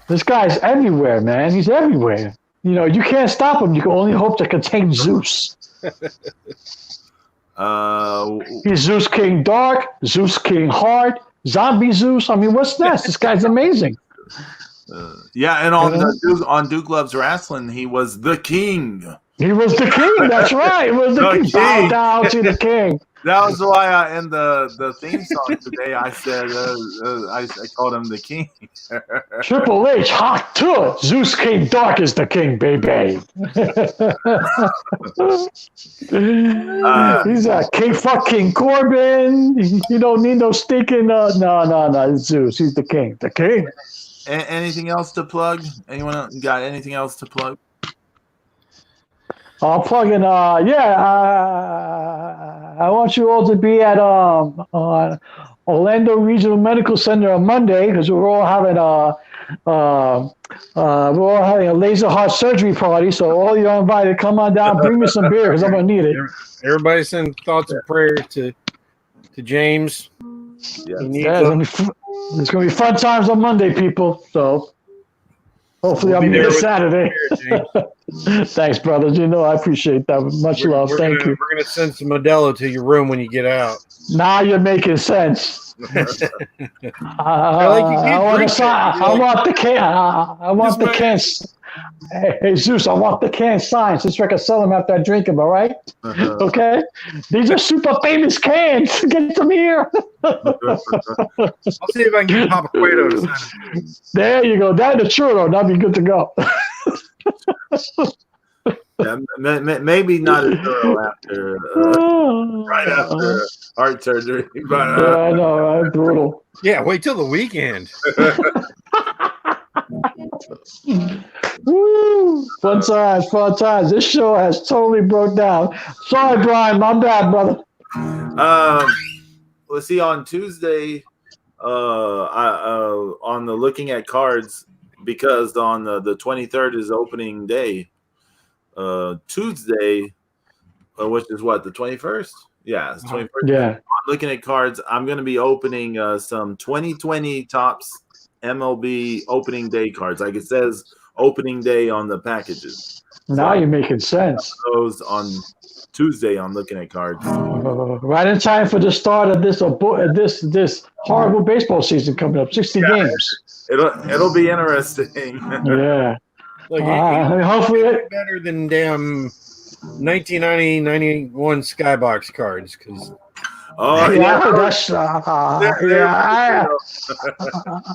This guy's everywhere, man. He's everywhere. You can't stop him. You can only hope to contain Zeus. He's Zeus King Dark, Zeus King Hard, Zombie Zeus. I mean, what's next? This guy's amazing. Yeah, and on Duke Loves Wrestling, he was the king. He was the king. That's right. He was the king. Bow down to the king. That was why in the theme song today I said I called him the king. Triple H, hot to it. Zeus King Dark is the king, baby. He's a king. Fuck King Corbin. You don't need no stinking. No. Zeus. He's the king. The king. Anything else to plug? Anyone got anything else to plug? I'll plug in. I want you all to be at Orlando Regional Medical Center on Monday because we're all having a laser heart surgery party. So all you're invited. Come on down. Bring me some beer because I'm gonna need it. Everybody send thoughts and prayers to James. Yeah, it's gonna be fun times on Monday, people. So hopefully I'll be there Saturday. Thanks, brothers. I appreciate that. Much love. Thank you. We're gonna send some Modelo to your room when you get out. Now you're making sense. I want the can. I want the cans. Hey, Zeus, I want the can signed since I can sell them after I drink them, all right? Okay? These are super famous cans. Get them here. I'll see if I can get Papa Cueto to sign it. There you go. That the churro. That'd be good to go. Yeah, maybe not a churro after right after heart surgery. But, yeah, I know, right? Brutal. Yeah, wait till the weekend. Woo! Fun times. This show has totally broke down. Sorry, Brian. My bad, brother. Let's see. On Tuesday, on the looking at cards, because on the 23rd is opening day. Tuesday, which is what, the 21st? Yeah, it's 21st. Yeah. I'm looking at cards. I'm going to be opening some 2020 Topps MLB opening day cards. Like it says opening day on the packages. Now you're making sense. Those on Tuesday on looking at cards. Right in time for the start of this horrible baseball season coming up. 60 games. It'll be interesting. Yeah. Like, hopefully better than damn 1990-91 Skybox cards because Oh Yeah, yeah, that's they're yeah.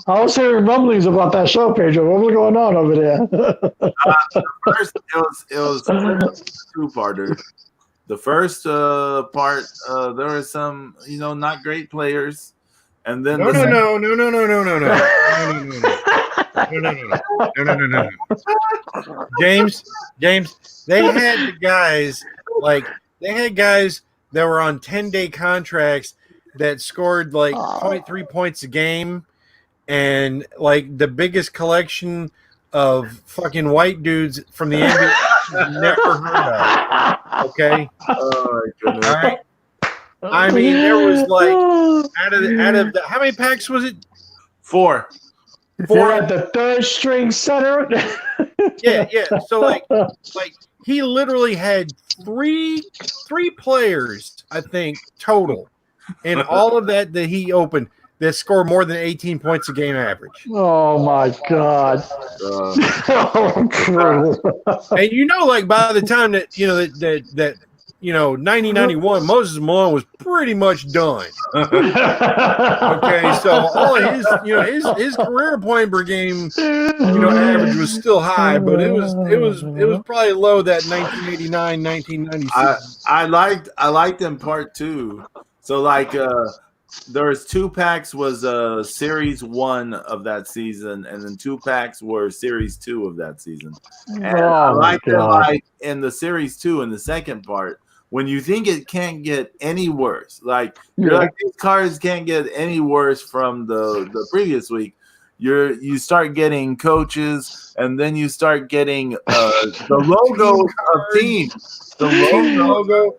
I was hearing rumblings about that show, Pedro. What was going on over there? first it was two-parter. The first part, there were some, not great players, and then No, the second. no, no, no, no, no, no, no, no, no, no, no. No. James, they had the guys that were on 10-day contracts that scored like 0.3 points a game, and like the biggest collection of fucking white dudes from the NBA you've never heard of. Okay, Oh my goodness. all right. I mean, there was like out of the how many packs was it? 4. Four at the third string center. Yeah. So like he literally had three players, I think, total, and all of that he opened that score more than 18 points a game average. Oh my God! Oh, brutal. And like by the time that that 1991, Moses Malone was pretty much done. Okay, so all of his career point per game average was still high, but it was probably low that 1989, 1996. I liked in part 2. So like there was 2 packs was series 1 of that season, and then 2 packs were series 2 of that season. And I liked it like in the series 2 in the second part. When you think it can't get any worse, like you're like these cards can't get any worse from the previous week. You start getting coaches, and then you start getting the logo of teams. The logo.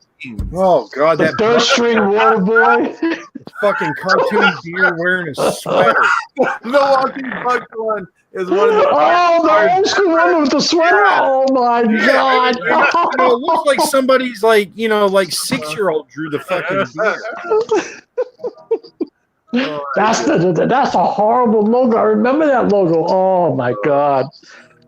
Oh God, the third string water boy. Fucking cartoon deer wearing a sweater. Milwaukee Bucks one is one of the the old school one with the sweater. Oh my God! It looks like somebody's like 6-year-old drew the fucking deer. That's a horrible logo. I remember that logo. Oh my God!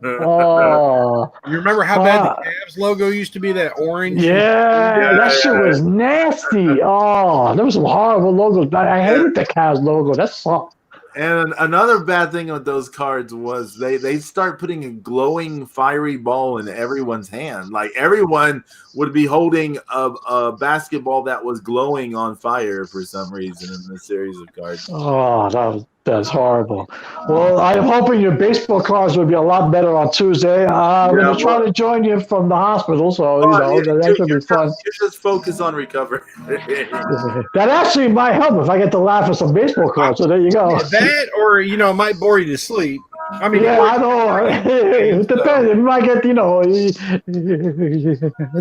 Oh, you remember how bad the Cavs logo used to be? That orange. Yeah, that shit was nasty. Oh, there was some horrible logos. I hated the Cavs logo. That sucked. And another bad thing with those cards was they start putting a glowing fiery ball in everyone's hand. Like everyone would be holding a basketball that was glowing on fire for some reason in the series of cards. Oh, that's horrible. Well, I'm hoping your baseball cards will be a lot better on Tuesday. I'm going to try to join you from the hospital, so that should be fun. You just focus on recovery. That actually might help if I get to laugh at some baseball cards. So there you go. That, or might bore you to sleep. I mean, I know. It depends. It might get, it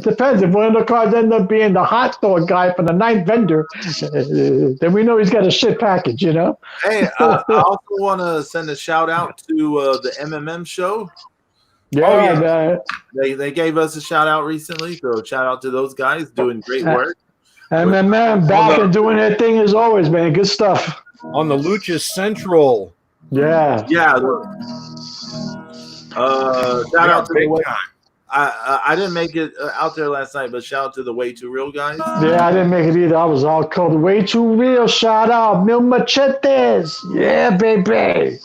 depends. If one of the cards end up being the hot dog guy from the ninth vendor, then we know he's got a shit package, Hey, I also want to send a shout out to the MMM show. Yeah. They gave us a shout out recently, so shout out to those guys doing great work. MMM back and doing their thing as always, man. Good stuff. On the Lucha Central. Yeah. Shout out to the way. I didn't make it out there last night, but shout out to the Way Too Real guys. Yeah, I didn't make it either. I was all cold. Way Too Real. Shout out. Mil Machetes. Yeah, baby.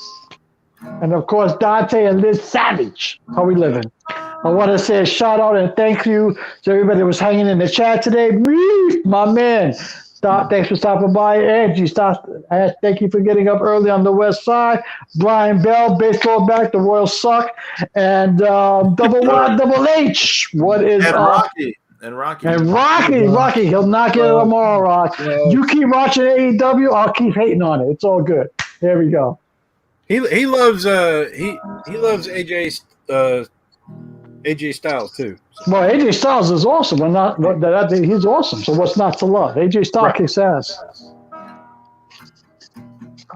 And of course, Dante and Liz Savage. How we living? I want to say a shout out and thank you to everybody that was hanging in the chat today. Me, my man. Thanks for stopping by. Angie, thank you for getting up early on the west side. Brian Bell, baseball back, the Royals suck. And Double Y, Double H. What is Rocky. And Rocky, he'll knock it tomorrow, Rock. You keep watching AEW, I'll keep hating on it. It's all good. There we go. He loves AJ Styles too. Well, AJ Styles is awesome. He's awesome. So what's not to love? AJ Styles kicks ass.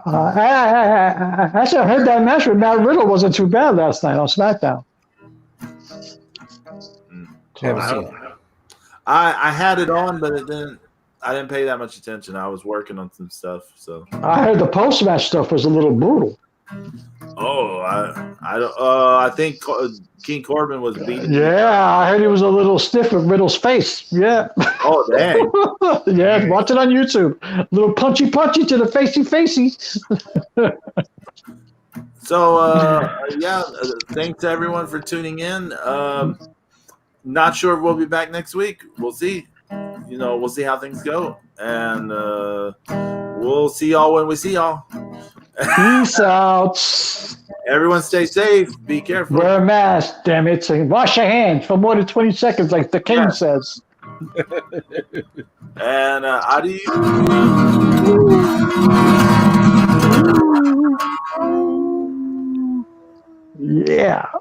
Actually, I heard that match with Matt Riddle wasn't too bad last night on SmackDown. I had it on, but I didn't pay that much attention. I was working on some stuff. So I heard the post-match stuff was a little brutal. Oh, I don't. I think King Corbin was beating. Yeah, I heard he was a little stiff with Riddle's face. Yeah. Oh, dang. Yeah, watch it on YouTube. Little punchy to the facey. So, thanks everyone for tuning in. Not sure if we'll be back next week. We'll see. We'll see how things go. And we'll see y'all when we see y'all. Peace out. Everyone stay safe. Be careful. Wear a mask, damn it. And wash your hands for more than 20 seconds, like the king says. And adios. Yeah.